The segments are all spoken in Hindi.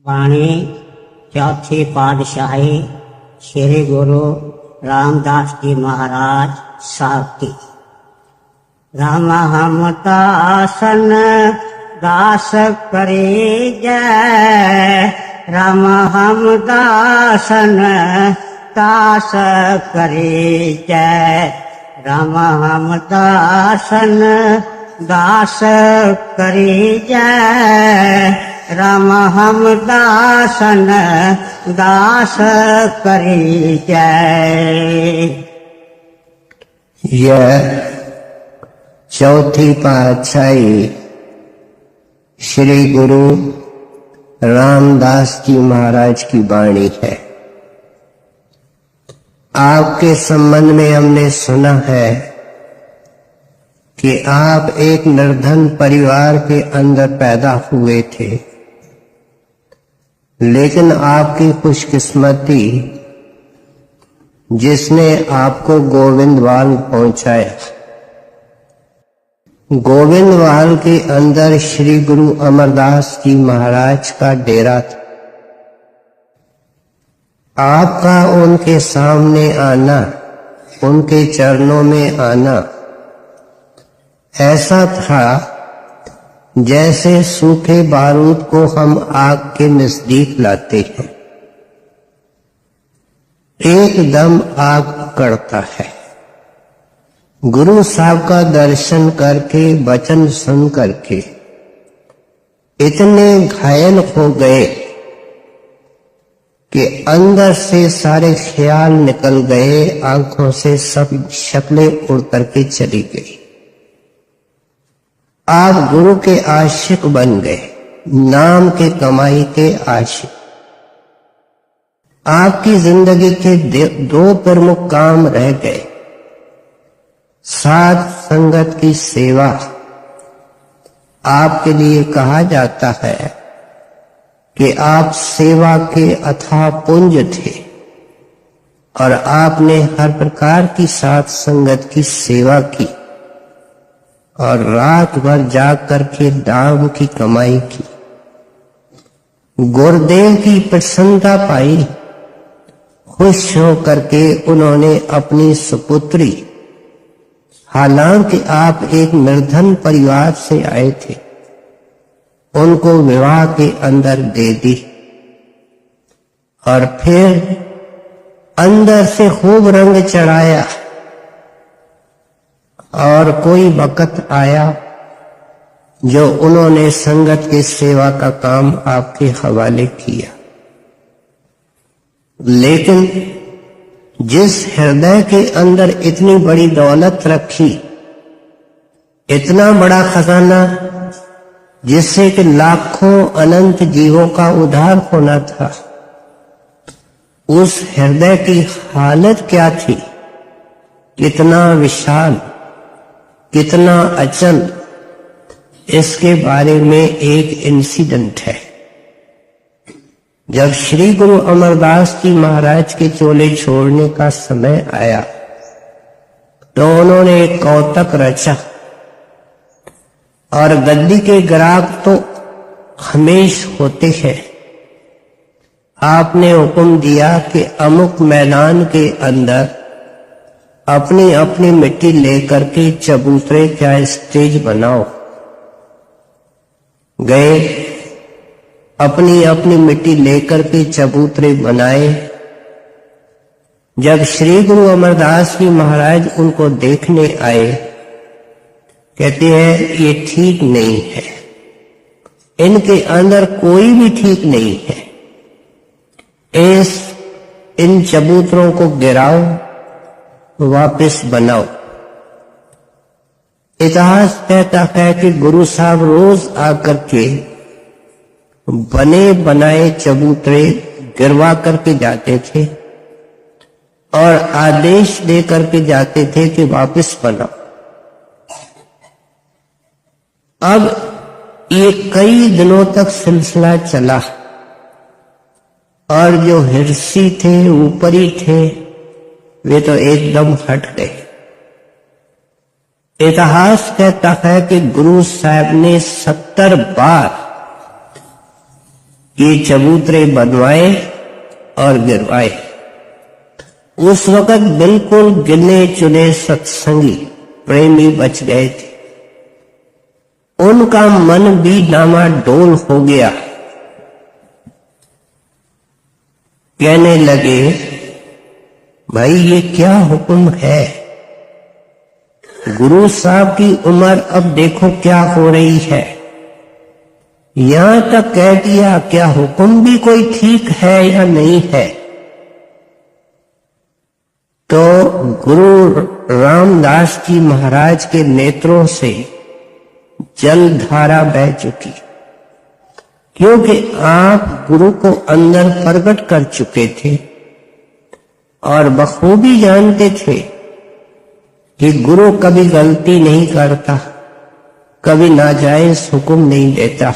बाणी चौथी पातशाही श्री गुरु रामदास जी महाराज साहब की। राम हम दासन दास करे जय, राम हम दासन दास करे जय, राम हम दासन दास करे जय, राम हम दासन दास करे जय। यह चौथी पातशाही श्री गुरु रामदास जी महाराज की वाणी है। आपके संबंध में हमने सुना है कि आप एक निर्धन परिवार के अंदर पैदा हुए थे, लेकिन आपकी खुशकिस्मती जिसने आपको गोविंदवाल पहुंचाया। गोविंदवाल के अंदर श्री गुरु अमरदास जी महाराज का डेरा था। आपका उनके सामने आना, उनके चरणों में आना ऐसा था जैसे सूखे बारूद को हम आग के नजदीक लाते हैं, एकदम आग पकड़ता है। गुरु साहब का दर्शन करके, वचन सुन करके इतने घायल हो गए कि अंदर से सारे ख्याल निकल गए, आंखों से सब शक्लें उड़ करके चली गई। आप गुरु के आशिक बन गए, नाम के कमाई के आशिक। आपकी जिंदगी के दो प्रमुख काम रह गए, साध संगत की सेवा। आपके लिए कहा जाता है कि आप सेवा के अथाह पुंज थे और आपने हर प्रकार की साध संगत की सेवा की और रात भर जाग करके दाम की कमाई की। गुरुदेव की प्रसन्नता पाई। खुश होकर के उन्होंने अपनी सुपुत्री, हालांकि आप एक निर्धन परिवार से आए थे, उनको विवाह के अंदर दे दी और फिर अंदर से खूब रंग चढ़ाया। और कोई वक्त आया जो उन्होंने संगत की सेवा का काम आपके हवाले किया, लेकिन जिस हृदय के अंदर इतनी बड़ी दौलत रखी, इतना बड़ा खजाना जिससे कि लाखों अनंत जीवों का उद्धार होना था, उस हृदय की हालत क्या थी, कितना विशाल, कितना अचल, इसके बारे में एक इंसिडेंट है। जब श्री गुरु अमरदास जी महाराज के चोले छोड़ने का समय आया तो उन्होंने एक कौतक रचा और गद्दी के ग्राहक तो हमेश होते हैं। आपने हुक्म दिया कि अमुक मैदान के अंदर अपनी अपनी मिट्टी लेकर के चबूतरे का स्टेज बनाओ। गए, अपनी अपनी मिट्टी लेकर के चबूतरे बनाए। जब श्री गुरु अमरदास जी महाराज उनको देखने आए, कहते हैं ये ठीक नहीं है, इनके अंदर कोई भी ठीक नहीं है, इन चबूतरों को गिराओ, वापस बनाओ। इतिहास कहता है कि गुरु साहब रोज आकर के बने बनाए चबूतरे गिरवा करके जाते थे और आदेश दे करके जाते थे कि वापस बनाओ। अब ये कई दिनों तक सिलसिला चला और जो हिरसी थे, ऊपरी थे, वे तो एकदम हट गए। इतिहास कहता है कि गुरु साहब ने 70 बार ये चबूतरे बनवाए और गिरवाए। उस वक्त बिल्कुल गिने चुने सत्संगी प्रेमी बच गए थे। उनका मन भी डामाडोल हो गया। कहने लगे, भाई ये क्या हुक्म है? गुरु साहब की उम्र अब देखो क्या हो रही है। यहां तक कह दिया, क्या हुक्म भी कोई ठीक है या नहीं है? तो गुरु रामदास जी महाराज के नेत्रों से जल धारा बह चुकी, क्योंकि आप गुरु को अंदर प्रकट कर चुके थे और बखूबी जानते थे कि गुरु कभी गलती नहीं करता, कभी नाजायज हुक्म नहीं देता।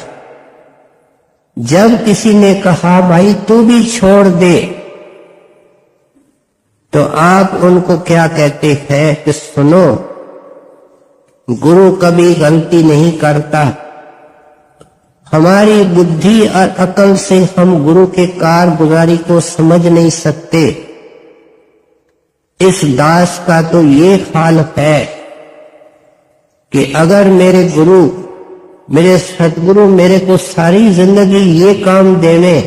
जब किसी ने कहा भाई तू भी छोड़ दे, तो आप उनको क्या कहते हैं कि सुनो, गुरु कभी गलती नहीं करता। हमारी बुद्धि और अकल से हम गुरु के कारगुजारी को समझ नहीं सकते। इस दास का तो ये हाल है कि अगर मेरे गुरु, मेरे सतगुरु मेरे को सारी जिंदगी ये काम देवे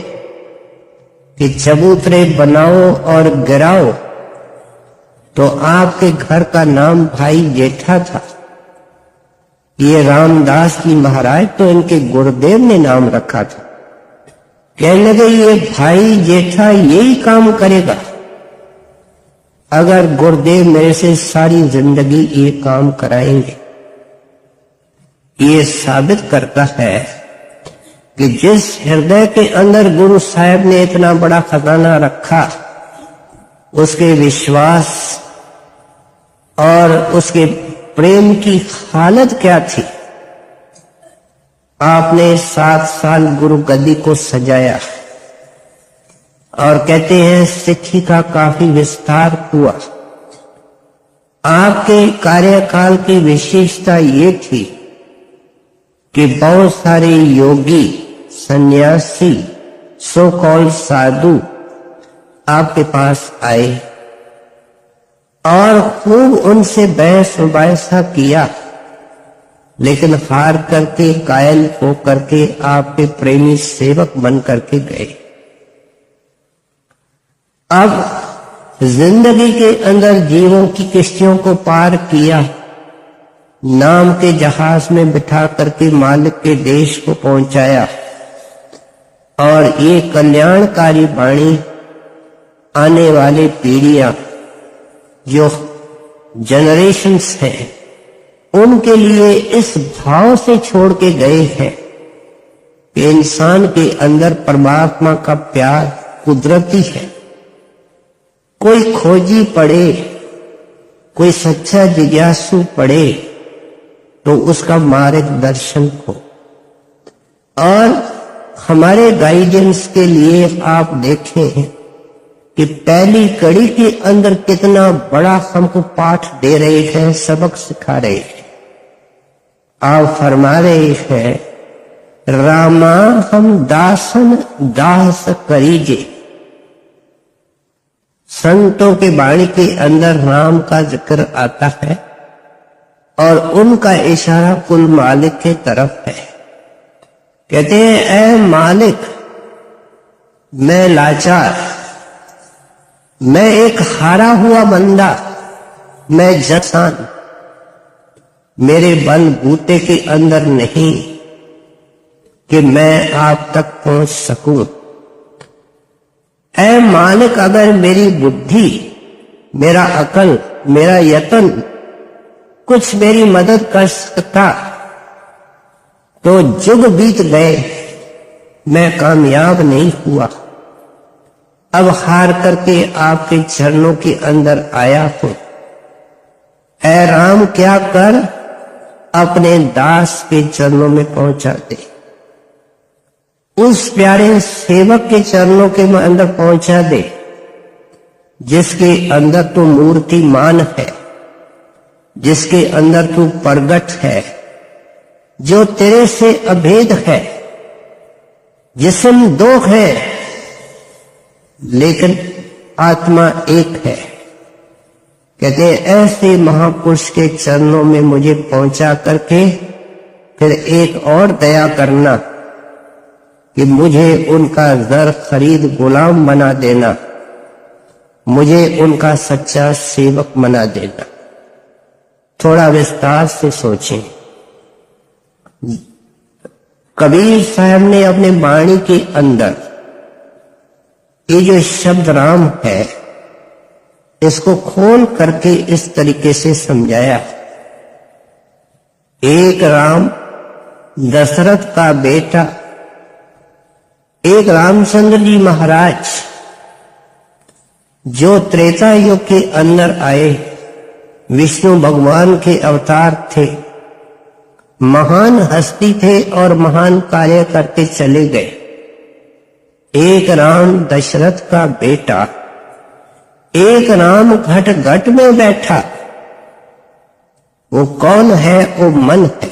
कि चबूतरे बनाओ और गिराओ, तो आपके घर का नाम भाई जेठा था। ये रामदास जी महाराज तो इनके गुरुदेव ने नाम रखा था। कहने लगे ये भाई जेठा यही काम करेगा अगर गुरुदेव मेरे से सारी जिंदगी ये काम कराएंगे। ये साबित करता है कि जिस हृदय के अंदर गुरु साहब ने इतना बड़ा खजाना रखा, उसके विश्वास और उसके प्रेम की हालत क्या थी। आपने 7 साल गुरु गद्दी को सजाया और कहते हैं सिक्खी का काफी विस्तार हुआ। आपके कार्यकाल की विशेषता ये थी कि बहुत सारे योगी, सन्यासी, सो कॉल्ड साधु आपके पास आए और खूब उनसे बहस मुबाहिसा किया, लेकिन हार करके, कायल हो करके आपके प्रेमी सेवक बन करके गए। अब जिंदगी के अंदर जीवों की किश्तियों को पार किया, नाम के जहाज में बिठा करके मालिक के देश को पहुंचाया, और ये कल्याणकारी वाणी आने वाली पीढ़ियां, जो जनरेशन्स हैं, उनके लिए इस भाव से छोड़ के गए हैं कि इंसान के अंदर परमात्मा का प्यार कुदरती है। कोई खोजी पड़े, कोई सच्चा जिज्ञासु पड़े, तो उसका मार्गदर्शन हो। और हमारे गाइडेंस के लिए आप देखें कि पहली कड़ी के अंदर कितना बड़ा हमको पाठ दे रहे हैं, सबक सिखा रहे हैं। आप फरमा रहे हैं, रामा हम दासन दास करीजे। संतों के वाणी के अंदर राम का जिक्र आता है और उनका इशारा कुल मालिक के तरफ है। कहते हैं, ऐ मालिक, मैं लाचार, मैं एक हारा हुआ बंदा, मैं जसान, मेरे बल बूते के अंदर नहीं कि मैं आप तक पहुंच सकूं। ऐ मालिक, अगर मेरी बुद्धि, मेरा अकल, मेरा यत्न कुछ मेरी मदद कर सकता तो जुग बीत गए, मैं कामयाब नहीं हुआ। अब हार करके आपके चरणों के अंदर आया हूं। ऐ राम, क्या कर, अपने दास के चरणों में पहुंचा दे, उस प्यारे सेवक के चरणों के अंदर पहुंचा दे जिसके अंदर तू मूर्तिमान है, जिसके अंदर तू प्रगट है, जो तेरे से अभेद है, जिस्म दो है लेकिन आत्मा एक है। कहते हैं ऐसे महापुरुष के चरणों में मुझे पहुंचा करके फिर एक और दया करना कि मुझे उनका जर खरीद गुलाम बना देना, मुझे उनका सच्चा सेवक बना देना। थोड़ा विस्तार से सोचें। कबीर साहब ने अपने वाणी के अंदर ये जो शब्द राम है इसको खोल करके इस तरीके से समझाया। एक राम दशरथ का बेटा, एक रामचंद्र जी महाराज जो त्रेता युग के अंदर आए, विष्णु भगवान के अवतार थे, महान हस्ती थे और महान कार्य करके चले गए। एक राम दशरथ का बेटा, एक राम घट घट में बैठा। वो कौन है? वो मन है।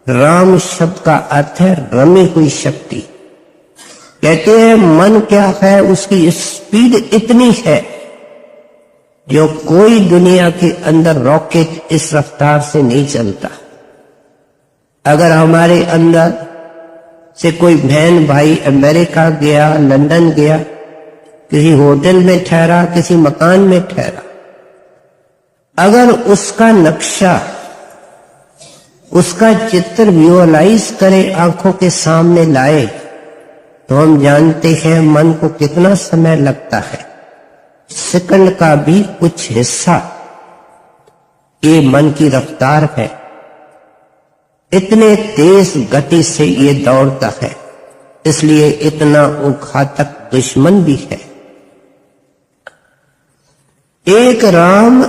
राम शब्द का अर्थ है रमी हुई शक्ति। कहते हैं मन क्या है? उसकी स्पीड इतनी है जो कोई दुनिया के अंदर रॉकेट इस रफ्तार से नहीं चलता। अगर हमारे अंदर से कोई बहन भाई अमेरिका गया, लंदन गया, किसी होटल में ठहरा, किसी मकान में ठहरा, अगर उसका नक्शा, उसका चित्र विजुअलाइज करे, आंखों के सामने लाए, तो हम जानते हैं मन को कितना समय लगता है। सेकंड का भी कुछ हिस्सा ये मन की रफ्तार है। इतने तेज गति से ये दौड़ता है, इसलिए इतना घातक दुश्मन भी है। एक राम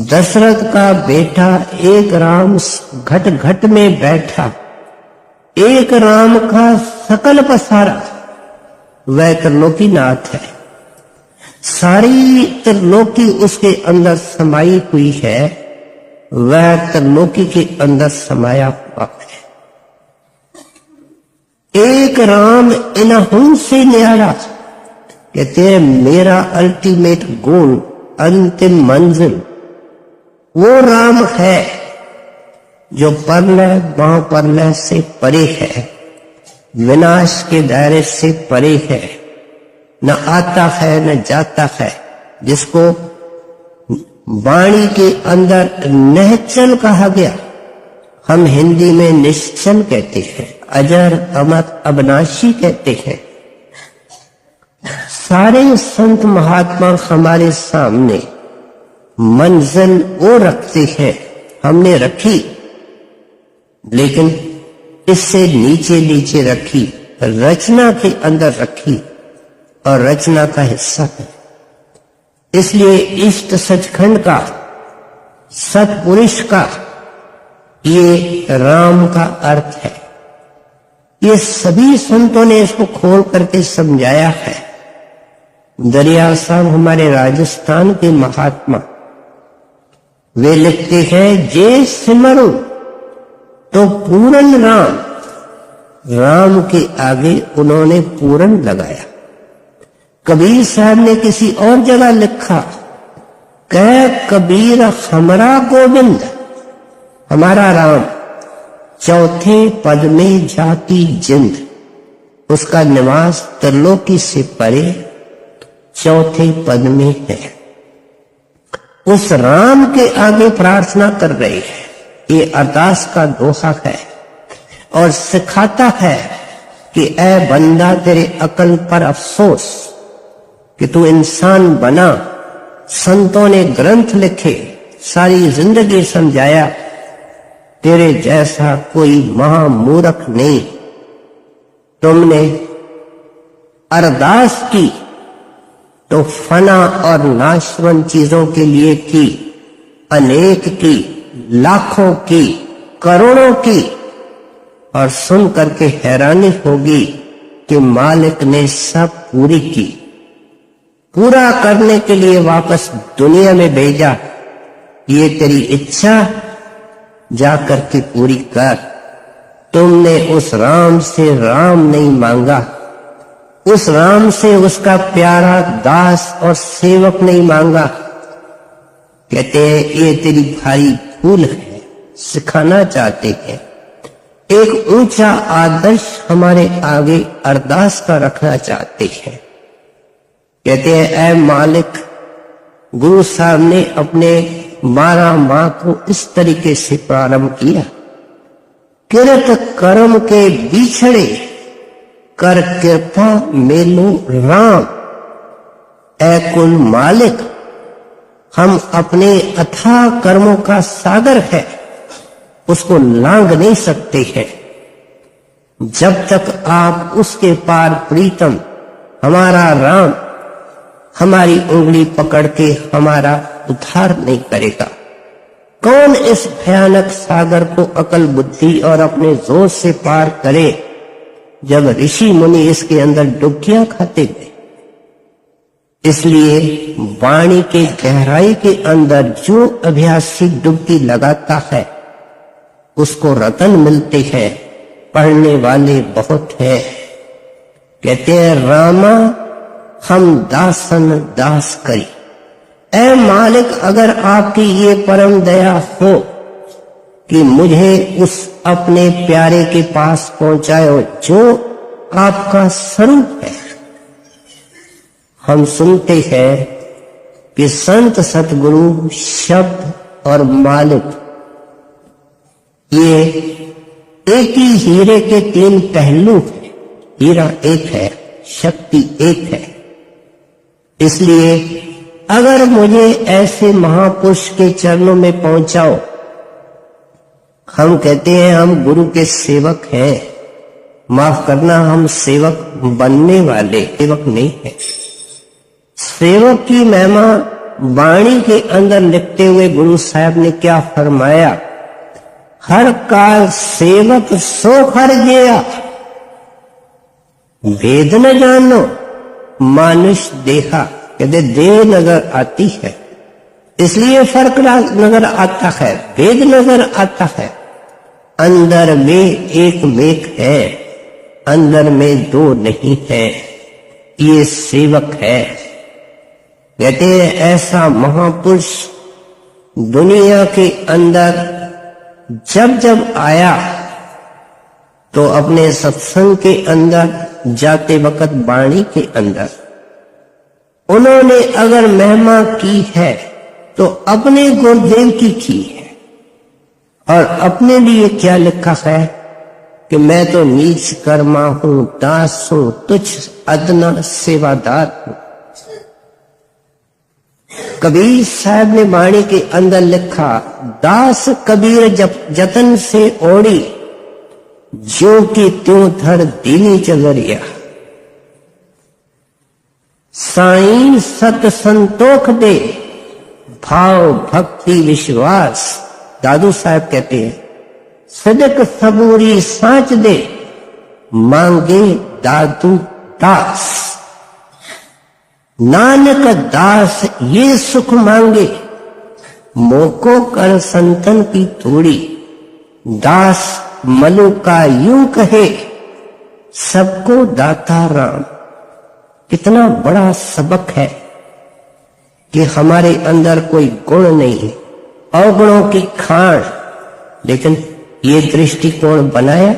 दशरथ का बेटा, एक राम घट घट में बैठा, एक राम का सकल पसारा, वह त्रिलोकीनाथ है। सारी त्रिलोकी उसके अंदर समाई हुई है, वह त्रिलोकी के अंदर समाया हुआ है। एक राम इनहुं से न्यारा। कहते हैं मेरा अल्टीमेट गोल, अंतिम मंजिल वो राम है जो परलय महाप्रलय से परे है, विनाश के दायरे से परे है, न आता है न जाता है, जिसको वाणी के अंदर निश्चल कहा गया। हम हिंदी में निश्चल कहते हैं, अजर अमर अविनाशी कहते हैं। सारे संत महात्मा हमारे सामने मंजिल वो रखते हैं, हमने रखी, लेकिन इससे नीचे नीचे रखी, रचना के अंदर रखी और रचना का हिस्सा है। इसलिए इष्ट सचखंड का, सतपुरुष का, ये राम का अर्थ है। ये सभी संतों ने इसको खोल करके समझाया है। दरिया साहब हमारे राजस्थान के महात्मा, वे लिखते हैं जे सिमरो तो पूर्ण राम, राम के आगे उन्होंने पूर्ण लगाया। कबीर साहब ने किसी और जगह लिखा, कह कबीर हमारा गोविंद, हमारा राम, चौथे पद में जाती जिंद, उसका निवास त्रिलोकी से परे चौथे पद में है। उस राम के आगे प्रार्थना कर रही है। ये अरदास का दोहा है और सिखाता है कि ऐ बंदा तेरे अकल पर अफसोस कि तू इंसान बना। संतों ने ग्रंथ लिखे, सारी जिंदगी समझाया, तेरे जैसा कोई महामूर्ख नहीं। तुमने अरदास की तो फना और नाशवंत चीजों के लिए की, अनेक की, लाखों की, करोड़ों की, और सुन करके हैरानी होगी कि मालिक ने सब पूरी की। पूरा करने के लिए वापस दुनिया में भेजा, ये तेरी इच्छा जा करके पूरी कर। तुमने उस राम से राम नहीं मांगा, उस राम से उसका प्यारा दास और सेवक नहीं मांगा। कहते हैं ये तेरी भारी भूल है, सिखाना चाहते हैं। एक ऊंचा आदर्श हमारे आगे अरदास का रखना चाहते हैं। कहते हैं ऐ मालिक, गुरु साहब ने अपने 12 माह को इस तरीके से प्रारंभ किया। किरत कर्म के बिछड़े कर कृपा मेलो राम। ऐ कुल मालिक, हम अपने अथाह कर्मों का सागर है, उसको लांघ नहीं सकते हैं जब तक आप उसके पार प्रीतम हमारा राम हमारी उंगली पकड़ के हमारा उद्धार नहीं करेगा। कौन इस भयानक सागर को अकल बुद्धि और अपने जोर से पार करे, जब ऋषि मुनि इसके अंदर डुबकियां खाते गए। इसलिए वाणी के गहराई के अंदर जो अभ्यासी डुबकी लगाता है उसको रतन मिलते हैं। पढ़ने वाले बहुत हैं। कहते हैं रामा हम दासन दास करी। ऐ मालिक, अगर आपकी ये परम दया हो कि मुझे उस अपने प्यारे के पास पहुंचाओ जो आपका स्वरूप है। हम सुनते हैं कि संत सतगुरु शब्द और मालिक ये एक ही हीरे के 3 पहलू हैं। हीरा एक है, शक्ति एक है। इसलिए अगर मुझे ऐसे महापुरुष के चरणों में पहुंचाओ, हम कहते हैं हम गुरु के सेवक हैं। माफ करना, हम सेवक बनने वाले सेवक नहीं हैं। सेवक की महिमा वाणी के अंदर लिखते हुए गुरु साहब ने क्या फरमाया, हर काल सेवक सो हर गया, वेद न जानो मानुष देखा। कहते देह नजर आती है इसलिए फर्क नजर आता है, वेद नजर आता है। अंदर में एक मेक है, अंदर में 2 नहीं है। ये सेवक है। कहते हैं ऐसा महापुरुष दुनिया के अंदर जब जब आया तो अपने सत्संग के अंदर जाते वक्त वाणी के अंदर उन्होंने अगर महिमा की है तो अपने गुरुदेव की है। और अपने लिए क्या लिखा है कि मैं तो नीच कर्मा हूं, दास हूं, तुच्छ अदना सेवादार हूं। कबीर साहब ने वाणी के अंदर लिखा, दास कबीर जतन से ओढ़ी, जो कि त्यों धड़ दीनी चलरिया। साईं सत संतोख दे, भाव भक्ति विश्वास। दादू साहब कहते हैं सदक सबूरी सांच दे, मांगे दादू दास। नानक दास ये सुख मांगे, मोको कर संतन की तोड़ी। दास मनु का यूं कहे, सबको दाता राम। कितना बड़ा सबक है कि हमारे अंदर कोई गुण नहीं है, अवगुणों की खाण। लेकिन ये दृष्टिकोण बनाया,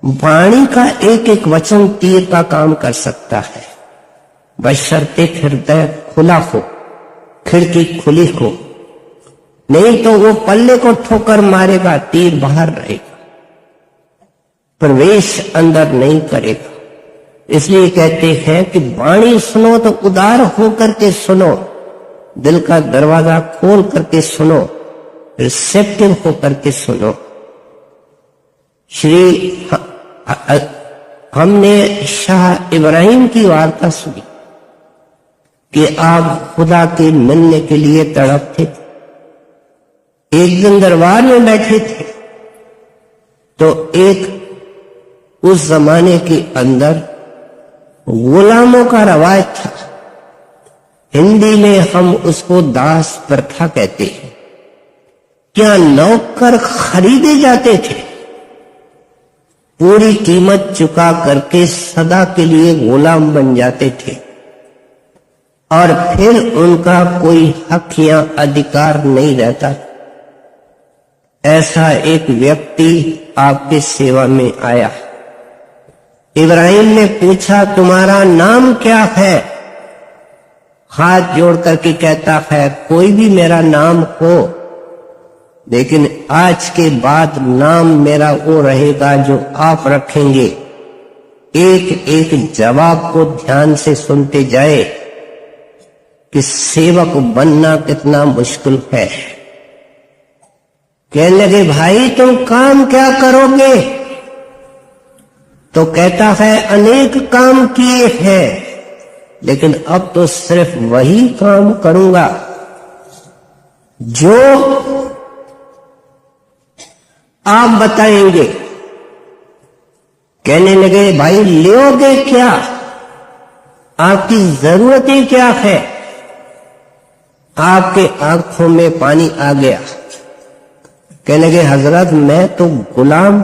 वाणी का एक एक वचन तीर का काम कर सकता है, बशर्ते हृदय खुला हो, खिड़की खुली हो। नहीं तो वो पल्ले को ठोकर मारेगा, तीर बाहर रहेगा, प्रवेश अंदर नहीं करेगा। इसलिए कहते हैं कि वाणी सुनो तो उदार होकर के सुनो, दिल का दरवाजा खोल करके सुनो, रिसेप्टिव होकर के सुनो। हमने शाह इब्राहिम की वार्ता सुनी कि आप खुदा के मिलने के लिए तड़पते थे। एक दिन दरबार में बैठे थे तो एक उस जमाने के अंदर गुलामों का रवाज था, हिंदी में हम उसको दास प्रथा कहते हैं। क्या नौकर खरीदे जाते थे? पूरी कीमत चुका करके सदा के लिए गुलाम बन जाते थे और फिर उनका कोई हक या अधिकार नहीं रहता। ऐसा एक व्यक्ति आपके सेवा में आया। इब्राहिम ने पूछा, तुम्हारा नाम क्या है? हाथ जोड़ करके कहता है, कोई भी मेरा नाम हो, लेकिन आज के बाद नाम मेरा वो रहेगा जो आप रखेंगे। एक एक जवाब को ध्यान से सुनते जाए कि सेवक बनना कितना मुश्किल है। कहने लगे, भाई तुम काम क्या करोगे? तो कहता है, अनेक काम किए हैं, लेकिन अब तो सिर्फ वही काम करूंगा जो आप बताएंगे। कहने लगे, भाई लोगे क्या? आपकी जरूरतें क्या है? आपके आंखों में पानी आ गया। कहने लगे, हजरत मैं तो गुलाम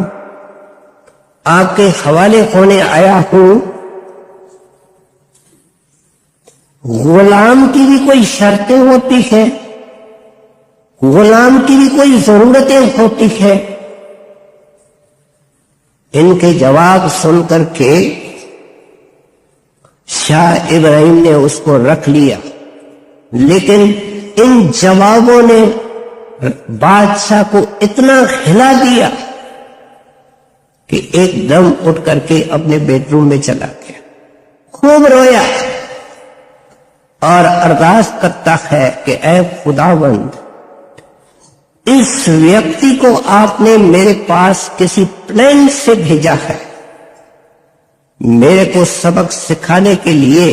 आपके हवाले होने आया हूं। गुलाम की भी कोई शर्तें होती है, गुलाम की भी कोई जरूरतें होती है। इनके जवाब सुनकर के शाह इब्राहिम ने उसको रख लिया, लेकिन इन जवाबों ने बादशाह को इतना हिला दिया कि एकदम उठ करके अपने बेडरूम में चला गया, खूब रोया और अरदास करता है कि ऐ खुदावंद, इस व्यक्ति को आपने मेरे पास किसी प्लान से भेजा है, मेरे को सबक सिखाने के लिए।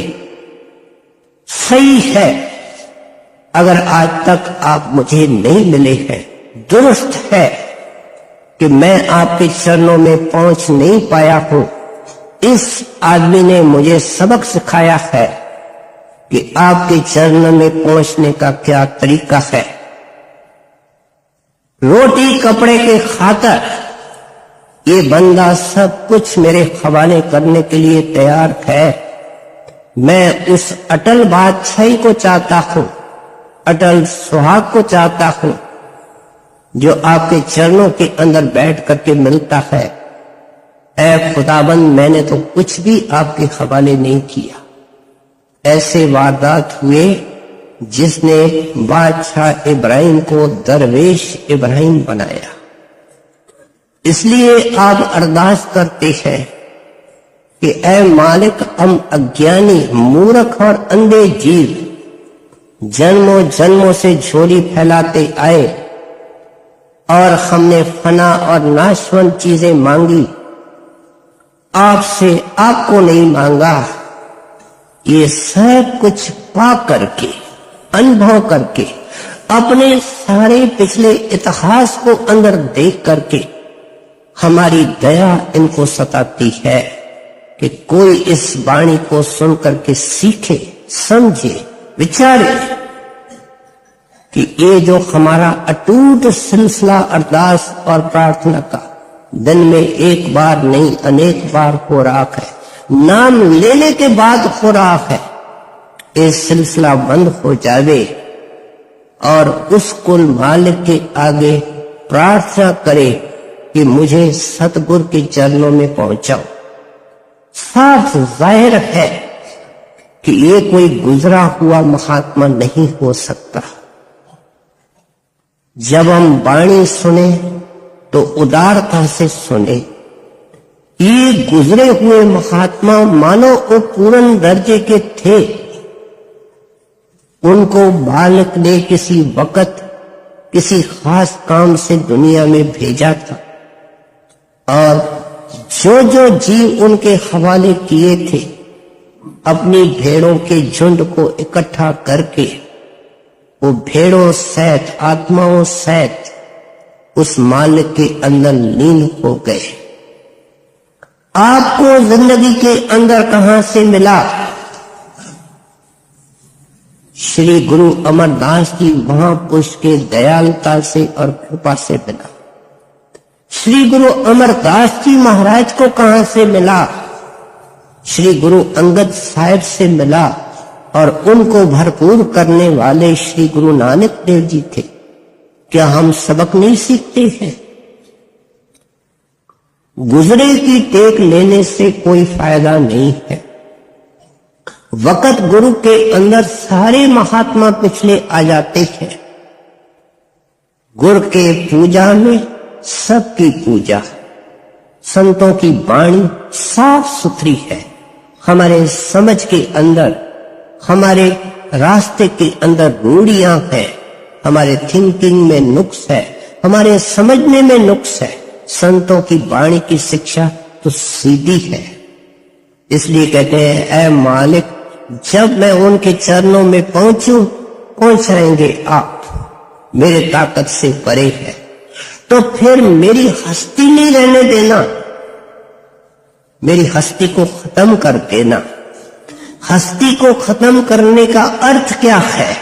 सही है, अगर आज तक आप मुझे नहीं मिले हैं, दुरुस्त है कि मैं आपके चरणों में पहुंच नहीं पाया हूं। इस आदमी ने मुझे सबक सिखाया है कि आपके चरणों में पहुंचने का क्या तरीका है। रोटी कपड़े के खातिर ये बंदा सब कुछ मेरे हवाले करने के लिए तैयार है। मैं उस अटल बादशाही को चाहता हूं, अटल सुहाग को चाहता हूं, जो आपके चरणों के अंदर बैठ करके मिलता है। ऐ खुदाबंद, मैंने तो कुछ भी आपके हवाले नहीं किया। ऐसे वारदात हुए जिसने बादशाह इब्राहिम को दरवेश इब्राहिम बनाया। इसलिए आप अरदास करते हैं कि ऐ मालिक, हम अज्ञानी, मूर्ख और अंधे जीव जन्मों जन्मों से झोली फैलाते आए और हमने फना और नाशवंत चीजें मांगी, आपसे आपको नहीं मांगा। ये सब कुछ पा करके, अनुभव करके, अपने सारे पिछले इतिहास को अंदर देख करके हमारी दया इनको सताती है कि कोई इस वाणी को सुन करके सीखे, समझे, विचारे कि ये जो हमारा अटूट सिलसिला अरदास और प्रार्थना का दिन में एक बार नहीं अनेक बार हो रहा है, नाम लेने के बाद हो रहा है, ये सिलसिला बंद हो जावे और उस कुल मालिक के आगे प्रार्थना करे कि मुझे सतगुरु के चरणों में पहुंचाओ। साफ जाहिर है कि ये कोई गुजरा हुआ महात्मा नहीं हो सकता। जब हम वाणी सुने तो उदारता से सुने। ये गुजरे हुए महात्मा मानो वो पूर्ण दर्जे के थे। उनको बालक ने किसी वक्त किसी खास काम से दुनिया में भेजा था और जो जो जीव उनके हवाले किए थे, अपनी भेड़ों के झुंड को इकट्ठा करके वो भेड़ों सहित, आत्माओं सहित उस मालिक के अंदर लीन हो गए। आपको जिंदगी के अंदर कहां से मिला? श्री गुरु अमरदास जी महापुरुष के दयालुता से और कृपा से मिला। श्री गुरु अमरदास जी महाराज को कहां से मिला? श्री गुरु अंगद साहिब से मिला, और उनको भरपूर करने वाले श्री गुरु नानक देव जी थे। क्या हम सबक नहीं सीखते हैं? गुजरे की टेक लेने से कोई फायदा नहीं है। वक़्त गुरु के अंदर सारे महात्मा पिछले आ जाते हैं। गुरु के पूजा में सबकी पूजा, संतों की वाणी साफ सुथरी है। हमारे समझ के अंदर, हमारे रास्ते के अंदर रूढ़ियां हैं, हमारे थिंकिंग में नुक्स है, हमारे समझने में नुक्स है। संतों की वाणी की शिक्षा तो सीधी है। इसलिए कहते हैं, ऐ मालिक, जब मैं उनके चरणों में पहुंचूं, पहुंच रहेंगे आप, मेरे ताकत से परे है। तो फिर मेरी हस्ती नहीं रहने देना, मेरी हस्ती को खत्म कर देना। हस्ती को खत्म करने का अर्थ क्या है?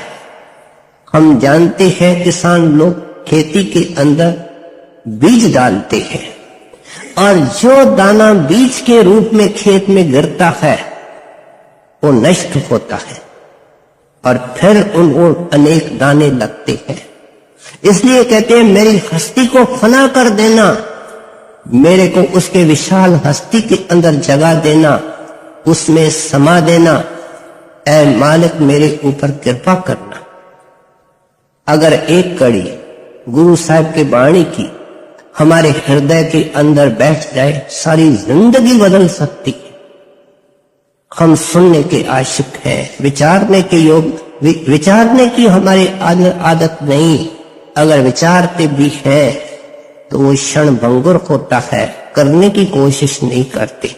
हम जानते हैं किसान लोग खेती के अंदर बीज डालते हैं, और जो दाना बीज के रूप में खेत में गिरता है वो नष्ट होता है, और फिर उनको अनेक दाने लगते हैं। इसलिए कहते हैं, मेरी हस्ती को फना कर देना, मेरे को उसके विशाल हस्ती के अंदर जगह देना, उसमें समा देना। ऐ मालिक, मेरे ऊपर कृपा करना। अगर एक कड़ी गुरु साहब की वाणी की हमारे हृदय के अंदर बैठ जाए, सारी जिंदगी बदल सकती है। हम सुनने के आशिक हैं, विचारने के योग, विचारने की हमारी आदत नहीं। अगर विचारते भी हैं तो वो क्षण भंगुर होता है, करने की कोशिश नहीं करते।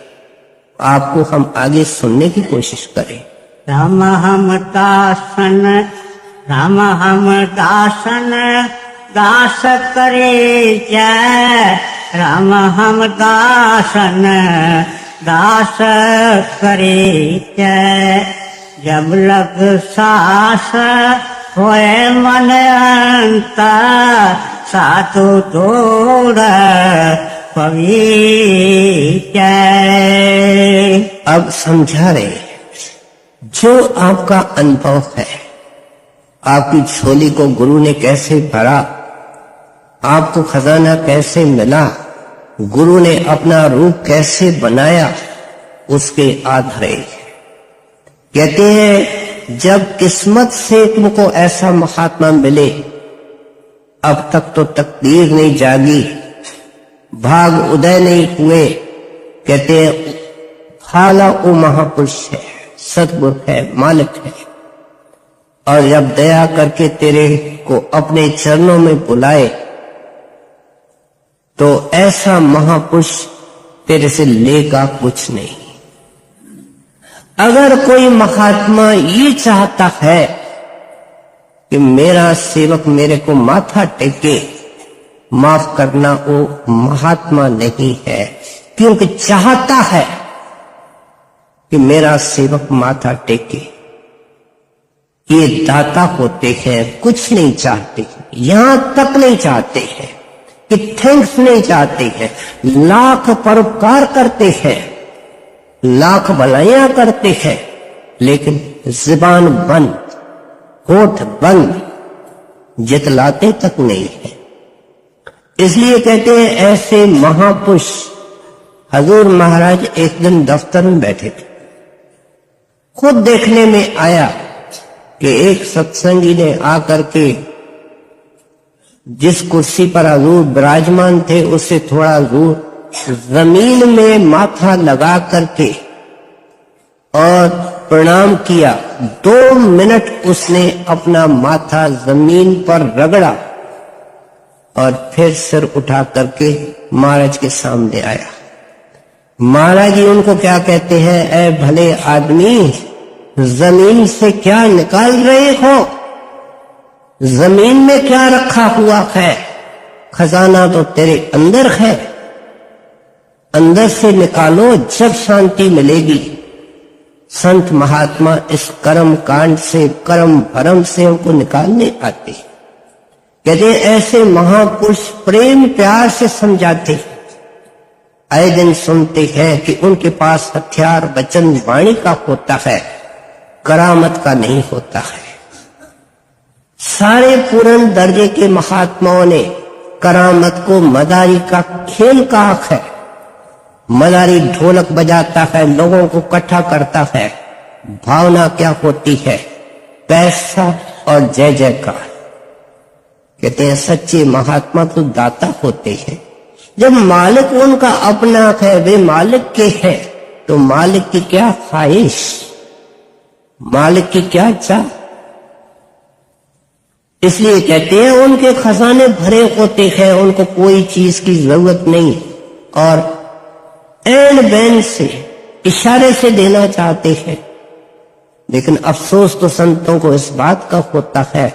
आपको हम आगे सुनने की कोशिश करें। राम हम दासन, राम हम दासन, दास करे जय। राम हम दासन, दास करे जय। जब लग सास होए मन अंतर, साधु तोड़ पवित्र। अब समझा रहे, जो आपका अनुभव है, आपकी झोली को गुरु ने कैसे भरा, आपको खजाना कैसे मिला, गुरु ने अपना रूप कैसे बनाया, उसके आधारे कहते हैं, जब किस्मत से तुमको ऐसा महात्मा मिले, अब तक तो तकदीर नहीं जागी, भाग उदय नहीं हुए। कहते हैं, फाला वो महापुरुष है, सतगुरु है, मालिक है, और जब दया करके तेरे को अपने चरणों में बुलाए तो ऐसा महापुरुष तेरे से लेगा कुछ नहीं। अगर कोई महात्मा ये चाहता है कि मेरा सेवक मेरे को माथा टेके, माफ करना, वो महात्मा नहीं है, क्योंकि चाहता है कि मेरा सेवक माथा टेके। ये दाता होते हैं, कुछ नहीं चाहते, यहां तक नहीं चाहते हैं कि थैंक्स नहीं चाहते हैं, लाख परोपकार करते हैं, लाख भलाइयां करते हैं, लेकिन जुबान बंद, होठ बंद, जितलाते तक नहीं है। इसलिए कहते हैं, ऐसे महापुरुष। हजूर महाराज एक दिन दफ्तर में बैठे थे, खुद देखने में आया कि एक सत्संगी ने आकर के जिस कुर्सी पर हजूर विराजमान थे उससे थोड़ा दूर जमीन में माथा लगा करके और प्रणाम किया। 2 मिनट उसने अपना माथा जमीन पर रगड़ा और फिर सिर उठा करके महाराज के सामने आया। महाराज जी उनको क्या कहते हैं, ऐ भले आदमी, जमीन से क्या निकाल रहे हो? जमीन में क्या रखा हुआ है? खजाना तो तेरे अंदर है, अंदर से निकालो, जब शांति मिलेगी। संत महात्मा इस कर्म कांड से, कर्म भरम से उनको निकालने आते। कहते हैं ऐसे महापुरुष प्रेम प्यार से समझाते हैं। आए दिन सुनते हैं कि उनके पास हथियार वचन वाणी का होता है, करामत का नहीं होता है। सारे पूर्ण दर्जे के महात्माओं ने करामत को मदारी का खेल कहा है। मदारी ढोलक बजाता है, लोगों को इकट्ठा करता है। भावना क्या होती है? पैसा और जय जयकार। कहते हैं सच्चे महात्मा तो दाता होते हैं। जब मालिक उनका अपना है, वे मालिक के हैं, तो मालिक की क्या ख्वाहिश, मालिक की क्या चाह। इसलिए कहते हैं उनके खजाने भरे होते हैं, उनको कोई चीज की जरूरत नहीं, और एन बैन से इशारे से देना चाहते हैं। लेकिन अफसोस तो संतों को इस बात का होता है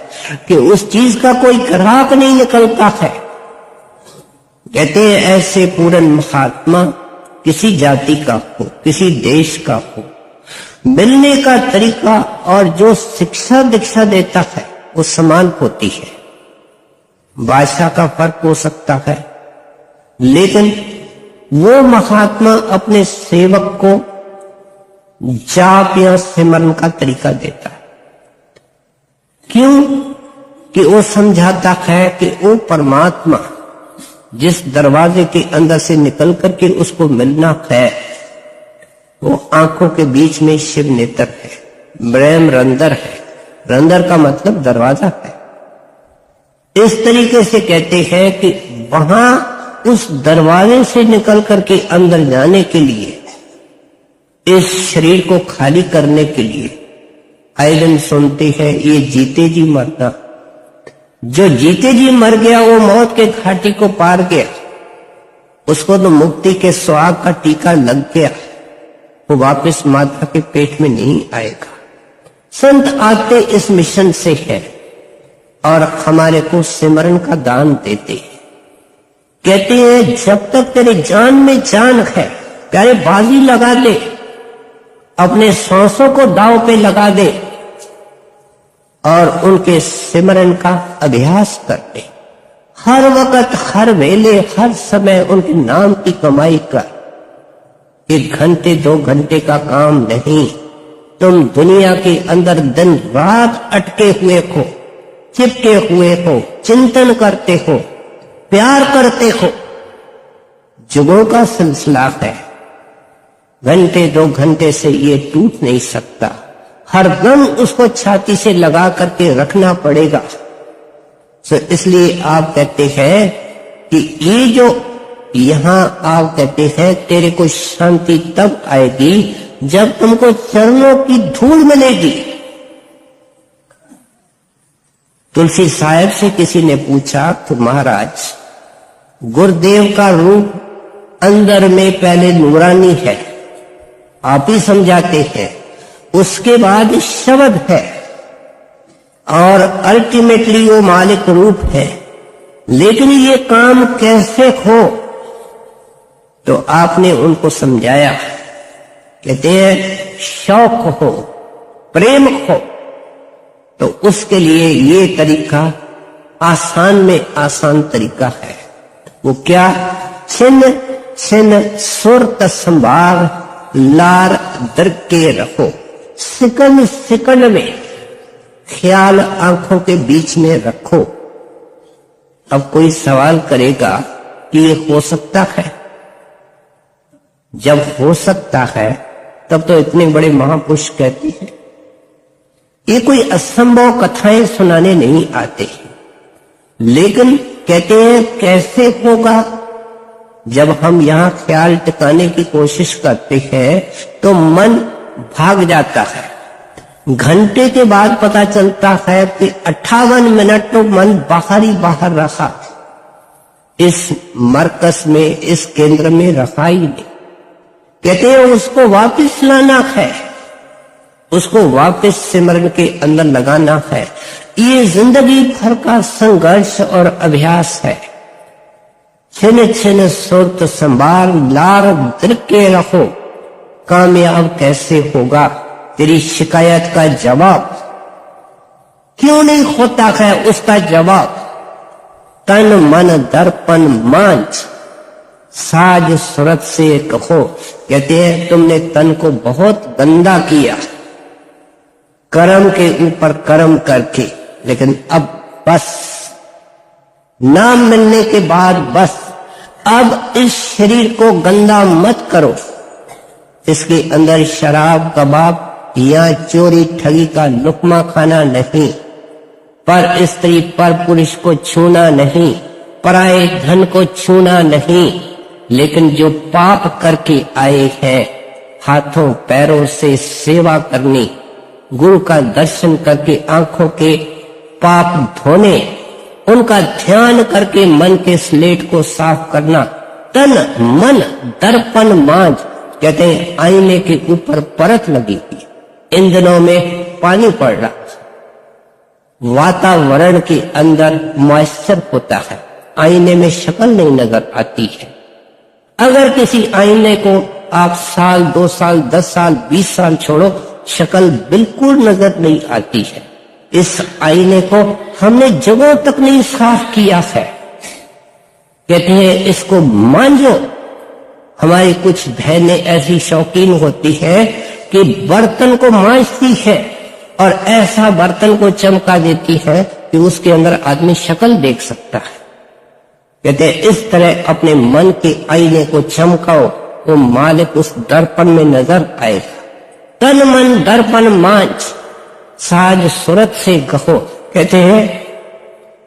कि उस चीज का कोई ग्राहक नहीं निकलता है। कहते हैं ऐसे पूर्ण महात्मा किसी जाति का हो, किसी देश का हो, मिलने का तरीका और जो शिक्षा दीक्षा देता है वो समान होती है। भाषा का फर्क हो सकता है, लेकिन वो महात्मा अपने सेवक को जाप या सिमरन का तरीका देता है। क्यों? कि वो समझाता है कि वो परमात्मा जिस दरवाजे के अंदर से निकल करके उसको मिलना है, वो आंखों के बीच में शिव नेत्र है, ब्रह्म रंदर है। रंदर का मतलब दरवाजा है। इस तरीके से कहते हैं कि वहां उस दरवाजे से निकल करके अंदर जाने के लिए, इस शरीर को खाली करने के लिए आए दिन सुनते हैं ये जीते जी मरना। जो जीते जी मर गया वो मौत के घाटी को पार गया, उसको तो मुक्ति के सुहाग का टीका लग गया, वो वापस माता के पेट में नहीं आएगा। संत आते इस मिशन से है और हमारे को सिमरन का दान देते हैं। कहते हैं जब तक तेरे जान में जान है, प्यारे बाजी लगा दे, अपने सांसों को दांव पे लगा दे और उनके सिमरन का अभ्यास कर दे। हर वक्त, हर वेले, हर समय उनके नाम की कमाई कर। 1 घंटे 2 घंटे का काम नहीं, तुम दुनिया के अंदर दिन रात अटके हुए हो, चिपके हुए हो, चिंतन करते हो, प्यार करते हो। जुगों का सिलसिला है, घंटे 2 घंटे से ये टूट नहीं सकता। हर दम उसको छाती से लगा करके रखना पड़ेगा। तो इसलिए आप कहते हैं कि ये जो यहां आप कहते हैं तेरे को शांति तब आएगी जब तुमको चरणों की धूल मिलेगी। तुलसी साहब से किसी ने पूछा कि महाराज, गुरुदेव का रूप अंदर में पहले नूरानी है, आप ही समझाते हैं, उसके बाद शब्द है और अल्टीमेटली वो मालिक रूप है, लेकिन ये काम कैसे हो? तो आपने उनको समझाया। कहते हैं शौक हो, प्रेम हो, तो उसके लिए ये तरीका आसान में आसान तरीका है। वो क्या? छिन्न छिन्न सुरत संभाग लार दर के रखो। सेकंड सेकंड में ख्याल आंखों के बीच में रखो। अब कोई सवाल करेगा कि ये हो सकता है? जब हो सकता है तब तो इतने बड़े महापुरुष कहते हैं। ये कोई असंभव कथाएं सुनाने नहीं आते, लेकिन कहते हैं कैसे होगा? जब हम यहां ख्याल टिकाने की कोशिश करते हैं तो मन भाग जाता है। घंटे के बाद पता चलता है कि 58 मिनट तो मन बाहर ही बाहर रहा, इस मरकज में, इस केंद्र में रहा ही नहीं। कहते हैं उसको वापस लाना है, उसको वापस सिमरन के अंदर लगाना है। ये जिंदगी भर का संघर्ष और अभ्यास है। छिन छिन सुरत संभाल लार दर के रखो। कामयाब कैसे होगा? तेरी शिकायत का जवाब क्यों नहीं होता है? उसका जवाब तन मन दर्पण मांझ साज सूरत से कहो। कहते हैं तुमने तन को बहुत गंदा किया कर्म के ऊपर कर्म करके, लेकिन अब बस नाम मिलने के बाद बस अब इस शरीर को गंदा मत करो। इसके अंदर शराब कबाब या चोरी ठगी का लुकमा खाना नहीं, पर स्त्री पर पुरुष को छूना नहीं, पराये धन को छूना नहीं, लेकिन जो पाप करके आए हैं हाथों पैरों से सेवा करनी, गुरु का दर्शन करके आंखों के पाप धोने, उनका ध्यान करके मन के स्लेट को साफ करना, तन मन दर्पण मांझ। कहते हैं आईने के ऊपर परत लगी हुई, इन दिनों में पानी पड़ रहा, वातावरण के अंदर मॉइस्चर होता है, आईने में शक्ल नहीं नजर आती है। अगर किसी आईने को आप साल 2 साल 10 साल 20 साल छोड़ो, शक्ल बिल्कुल नजर नहीं आती है। इस आईने को हमने जगहों तक नहीं साफ किया है। कहते हैं इसको मांझो। हमारी कुछ बहनें ऐसी शौकीन होती है कि बर्तन को मांझती है और ऐसा बर्तन को चमका देती है कि उसके अंदर आदमी शक्ल देख सकता है। कहते हैं इस तरह अपने मन के आईने को चमकाओ, वो मालिक उस दर्पण में नजर आएगा। तन मन दर्पण मांझ साज सूरत से कहो। कहते हैं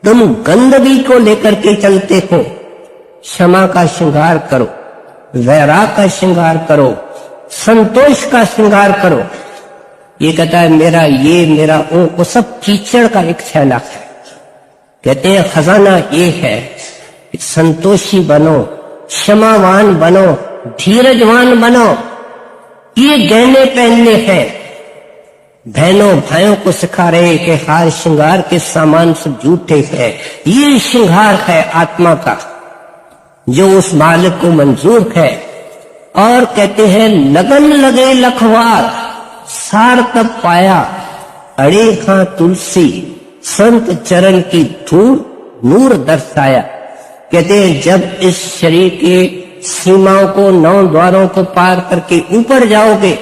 तुम गंदगी को लेकर के चलते हो, क्षमा का श्रृंगार करो, वैराग का श्रृंगार करो, संतोष का श्रृंगार करो। ये कहता है मेरा ये मेरा वो सब कीचड़ का एक थैला है। कहते हैं खजाना ये है कि संतोषी बनो, क्षमावान बनो, धीरजवान बनो। ये गहने पहनने हैं। बहनों भाइयों को सिखा रहे कि हार श्रृंगार के सामान सब झूठे हैं। ये श्रृंगार है आत्मा का जो उस मालिक को मंजूर है। और कहते हैं लगन लगे लखवार सार तब पाया, अड़े हां तुलसी संत चरण की धूल नूर दर्शाया। कहते हैं जब इस शरीर के सीमाओं को 9 द्वारों को पार करके ऊपर जाओगे,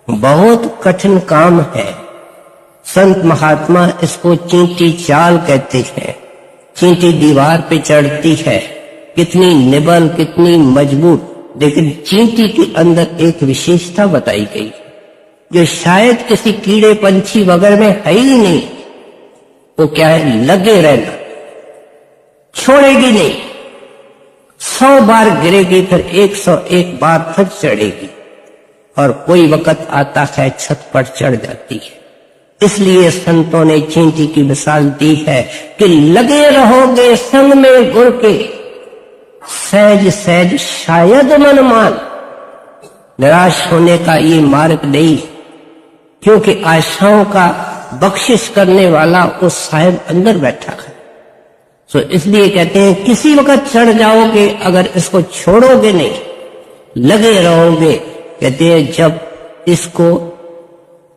बहुत कठिन काम है। संत महात्मा इसको चींटी चाल कहते हैं। चींटी दीवार पे चढ़ती है, कितनी निबल कितनी मजबूत, लेकिन चींटी के अंदर एक विशेषता बताई गई जो शायद किसी कीड़े पंछी वगैरह में है ही नहीं। वो क्या है? लगे रहना, छोड़ेगी नहीं। 100 बार गिरेगी फिर 101 बार फिर चढ़ेगी, और कोई वक्त आता है छत पर चढ़ जाती है। इसलिए संतों ने चींटी की मिसाल दी है कि लगे रहोगे संग में गुर के, सहज सहज शायद मन मान। निराश होने का ये मार्ग नहीं, क्योंकि आशाओं का बख्शिश करने वाला वो साहिब अंदर बैठा है। तो इसलिए कहते हैं किसी वक्त चढ़ जाओगे, अगर इसको छोड़ोगे नहीं, लगे रहोगे। कहते हैं जब इसको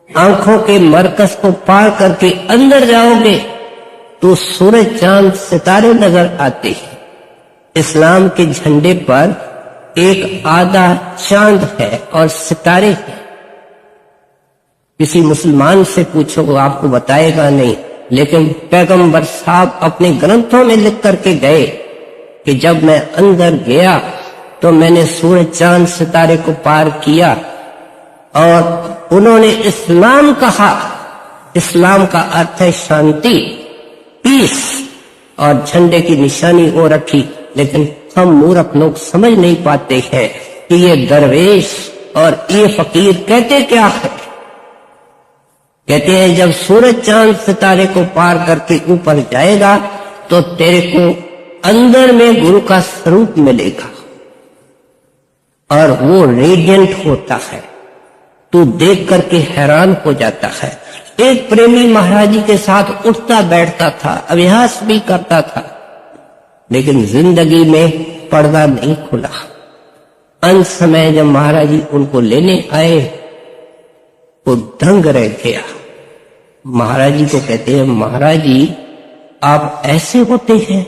आंखों के मरकज को पार करके अंदर जाओगे तो सूरज चांद सितारे नजर आते हैं। इस्लाम के झंडे पर एक आधा चांद है और सितारे हैं। किसी मुसलमान से पूछो वो आपको बताएगा नहीं, लेकिन पैगंबर साहब अपने ग्रंथों में लिख करके गए कि जब मैं अंदर गया तो मैंने सूरज चांद सितारे को पार किया, और उन्होंने इस्लाम कहा। इस्लाम का अर्थ है शांति, पीस, और झंडे की निशानी वो रखी। लेकिन हम मूर्ख लोग समझ नहीं पाते हैं कि ये दरवेश और ये फकीर कहते क्या है। कहते हैं जब सूरज चांद सितारे को पार करके ऊपर जाएगा तो तेरे को अंदर में गुरु का स्वरूप मिलेगा, और वो रेडियंट होता है। तू देख करके हैरान हो जाता है। एक प्रेमी महाराज जी के साथ उठता बैठता था, अभ्यास भी करता था, लेकिन जिंदगी में पर्दा नहीं खुला। अंत समय जब महाराज जी उनको लेने आए वो दंग रह गया। महाराज जी को कहते हैं महाराज जी आप ऐसे होते हैं।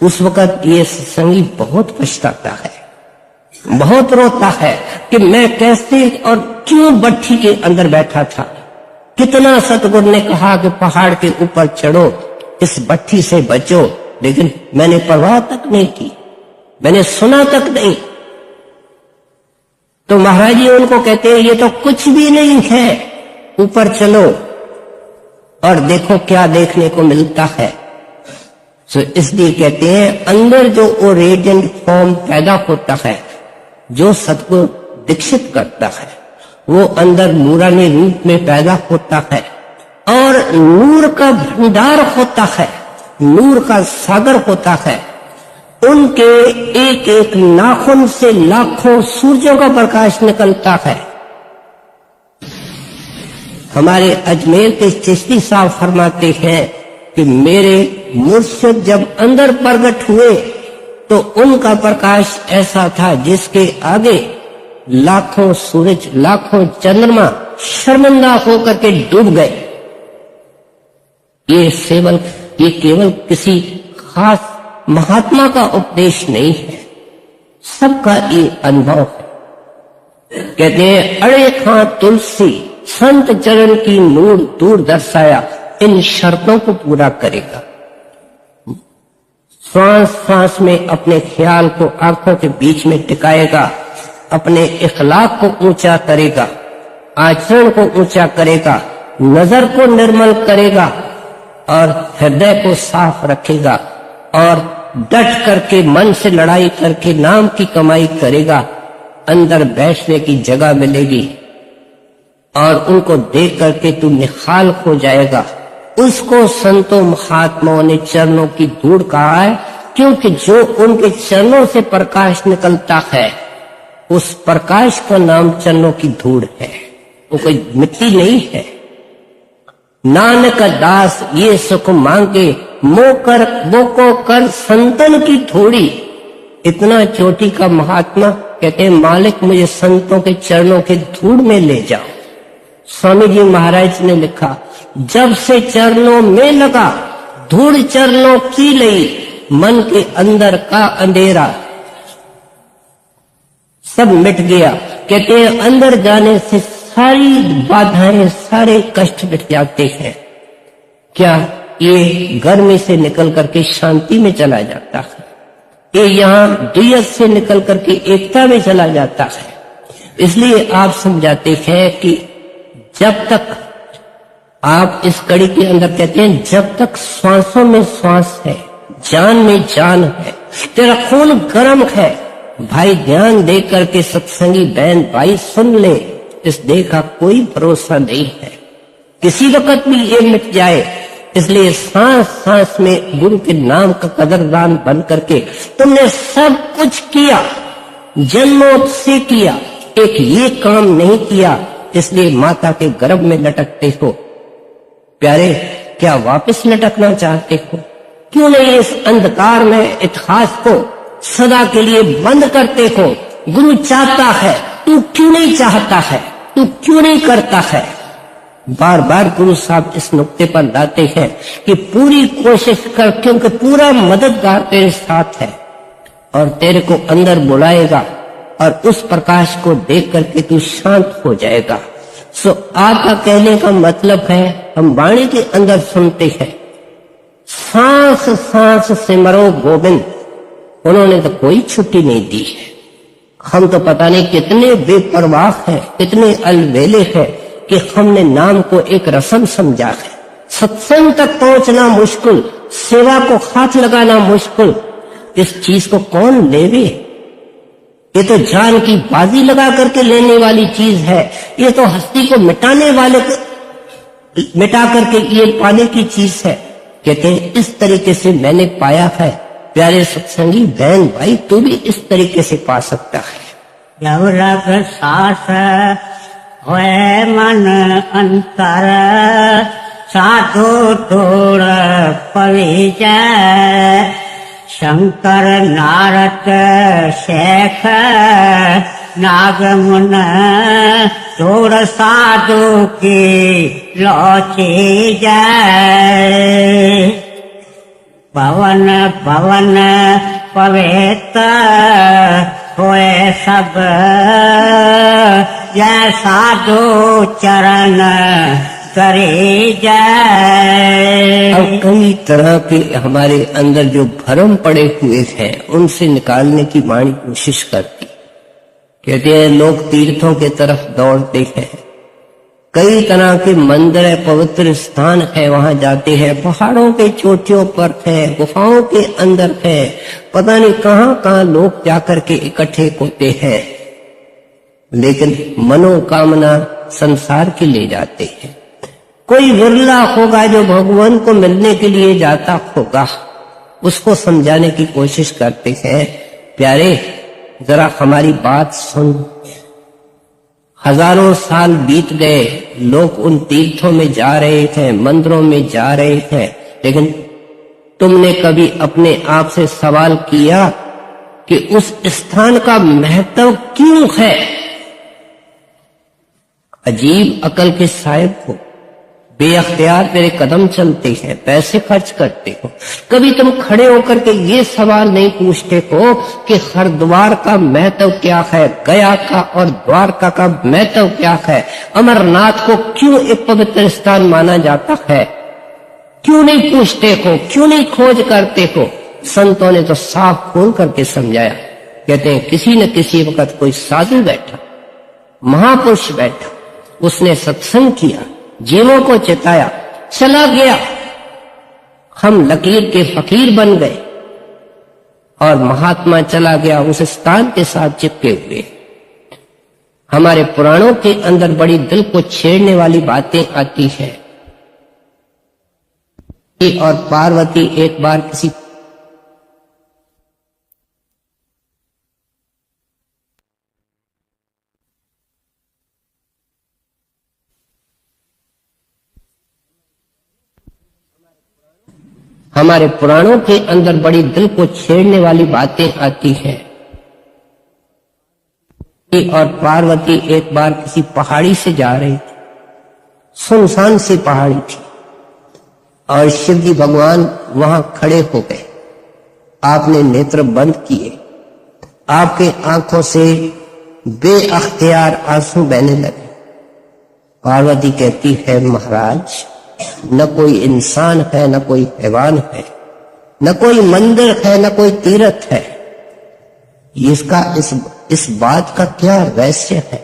उस वक्त ये सत्संगी बहुत पछताता है, बहुत रोता है कि मैं कैसे और क्यों भट्ठी के अंदर बैठा था। कितना सतगुरु ने कहा कि पहाड़ के ऊपर चढ़ो, इस भट्ठी से बचो, लेकिन मैंने परवाह तक नहीं की, मैंने सुना तक नहीं। तो महाराज जी उनको कहते हैं ये तो कुछ भी नहीं है, ऊपर चलो और देखो क्या देखने को मिलता है। सो इसलिए कहते हैं अंदर जो वो रेडिएंट फॉर्म पैदा होता है, जो सतगुरु दीक्षित करता है, वो अंदर नूरानी रूप में पैदा होता है और नूर का भंडार होता है, नूर का सागर होता है। उनके एक एक नाखून से लाखों सूरजों का प्रकाश निकलता है। हमारे अजमेर के चिश्ती साहब फरमाते हैं कि मेरे मुर्शिद जब अंदर प्रकट हुए तो उनका प्रकाश ऐसा था जिसके आगे लाखों सूरज, लाखों चंद्रमा शर्मिंदा होकर के डूब गए। ये केवल किसी खास महात्मा का उपदेश नहीं है, सबका ये अनुभव है। कहते हैं अड़े खां तुलसी संत चरण की नूर दूर दर्शाया, इन शर्तों को पूरा करेगा। श्वास श्वास में अपने ख्याल को आंखों के बीच में टिकाएगा, अपने इखलाक को ऊंचा करेगा, आचरण को ऊंचा करेगा, नजर को निर्मल करेगा और हृदय को साफ रखेगा और डट करके मन से लड़ाई करके नाम की कमाई करेगा। अंदर बैठने की जगह मिलेगी और उनको देख करके तू निखाल हो जाएगा। उसको संतों महात्माओं ने चरणों की धूड़ कहा है, क्योंकि जो उनके चरणों से प्रकाश निकलता है उस प्रकाश का नाम चरणों की धूड़ है, वो कोई मिट्टी नहीं है। नानक दास ये सुख मांगे, मोकर बोको कर संतन की थोड़ी। इतना चोटी का महात्मा कहते हैं मालिक मुझे संतों के चरणों के धूड़ में ले जाओ। स्वामी जी महाराज ने लिखा जब से चरणों में लगा धूड़ चरणों की लई, मन के अंदर का अंधेरा सब मिट गया। कहते हैं अंदर जाने से सारी बाधाएं, सारे कष्ट मिट जाते हैं। क्या ये गर्मी से निकल करके शांति में चला जाता है, ये यहाँ दुयत से निकल करके एकता में चला जाता है। इसलिए आप समझाते हैं कि जब तक आप इस कड़ी के अंदर कहते हैं जब तक श्वासों में श्वास है, जान में जान है, तेरा खून गर्म है, भाई ध्यान दे करके सत्संगी बहन भाई सुन ले, इस देह का कोई भरोसा नहीं है, किसी वक्त भी ये मिट जाए। इसलिए सांस सांस में गुरु के नाम का कदरदान बन करके तुमने सब कुछ किया, जन्मों से किया, एक ये काम नहीं किया, इसलिए माता के गर्भ में लटकते हो। प्यारे क्या वापस लटकना चाहते हो? क्यों नहीं इस अंधकार में इतिहास को सदा के लिए बंद करते हो? गुरु चाहता है, तू क्यों नहीं चाहता है? तू क्यों नहीं करता है? बार बार गुरु साहब इस नुक्ते पर लाते हैं कि पूरी कोशिश कर, क्योंकि पूरा मददगार तेरे साथ है और तेरे को अंदर बुलाएगा और उस प्रकाश को देख करके तू शांत हो जाएगा। सो आपका कहने का मतलब है हम वाणी के अंदर सुनते हैं सांस सांस सिमरो गोविंद, उन्होंने तो कोई छुट्टी नहीं दी है। हम तो पता नहीं कितने बेपरवाह हैं, कितने अलवेले हैं कि हमने नाम को एक रस्म समझा है। सत्संग तक पहुंचना मुश्किल, सेवा को हाथ लगाना मुश्किल, इस चीज को कौन लेवे? ये तो जान की बाजी लगा करके लेने वाली चीज है, ये तो हस्ती को मिटाने वाले मिटा करके ये पाने की चीज है। कहते हैं इस तरीके से मैंने पाया है। प्यारे सत्संगी बहन भाई तू भी इस तरीके से पा सकता है। जब रग सास होए मन अंतर, साधु तोड़ परिचय, शंकर नारद शेख नागमुन चोर साधु की लोची जाए। पवन पवन पवित्र होए सब जय साधु चरण करे जाए। अब कई तरह के हमारे अंदर जो भ्रम पड़े हुए हैं उनसे निकालने की वाणी कोशिश करती। कहते हैं लोग तीर्थों के तरफ दौड़ते हैं, कई तरह के मंदिर है, पवित्र स्थान है, वहां जाते हैं, पहाड़ों के चोटियों पर है, गुफाओं के अंदर है, पता नहीं कहां कहां लोग जाकर के इकट्ठे होते हैं, लेकिन मनोकामना संसार की ले जाते हैं। कोई विरला होगा जो भगवान को मिलने के लिए जाता होगा, उसको समझाने की कोशिश करते हैं, प्यारे जरा हमारी बात सुन। हजारों साल बीत गए, लोग उन तीर्थों में जा रहे थे, मंदिरों में जा रहे थे, लेकिन तुमने कभी अपने आप से सवाल किया कि उस स्थान का महत्व क्यों है? अजीब अकल के साहिब हो, बेअख्तियार तेरे कदम चलते हैं, पैसे खर्च करते हो, कभी तुम खड़े होकर के ये सवाल नहीं पूछते हो कि हरिद्वार का महत्व क्या है, गया का और द्वारका का महत्व क्या है, अमरनाथ को क्यों एक पवित्र स्थान माना जाता है? क्यों नहीं पूछते हो, क्यों नहीं खोज करते हो? संतों ने तो साफ खोल करके समझाया। कहते हैं किसी न किसी वक्त कोई साधु बैठा, महापुरुष बैठा, उसने सत्संग किया, जीवों को चेताया, चला गया, हम लकीर के फकीर बन गए और महात्मा चला गया, उस स्थान के साथ चिपके हुए। हमारे पुराणों के अंदर बड़ी दिल को छेड़ने वाली बातें आती हैं। और पार्वती एक बार किसी हमारे पुराणों के अंदर बड़ी दिल को छेड़ने वाली बातें आती हैं। और पार्वती एक बार किसी पहाड़ी से जा रही थी, सुनसान सी पहाड़ी थी, और शिव जी भगवान वहां खड़े हो गए। आपने नेत्र बंद किए, आपके आंखों से बेअख्तियार आंसू बहने लगे। पार्वती कहती है महाराज, न कोई इंसान है, न कोई हैवान है, न कोई मंदिर है, न कोई तीर्थ है, इसका इस बात का क्या रहस्य है?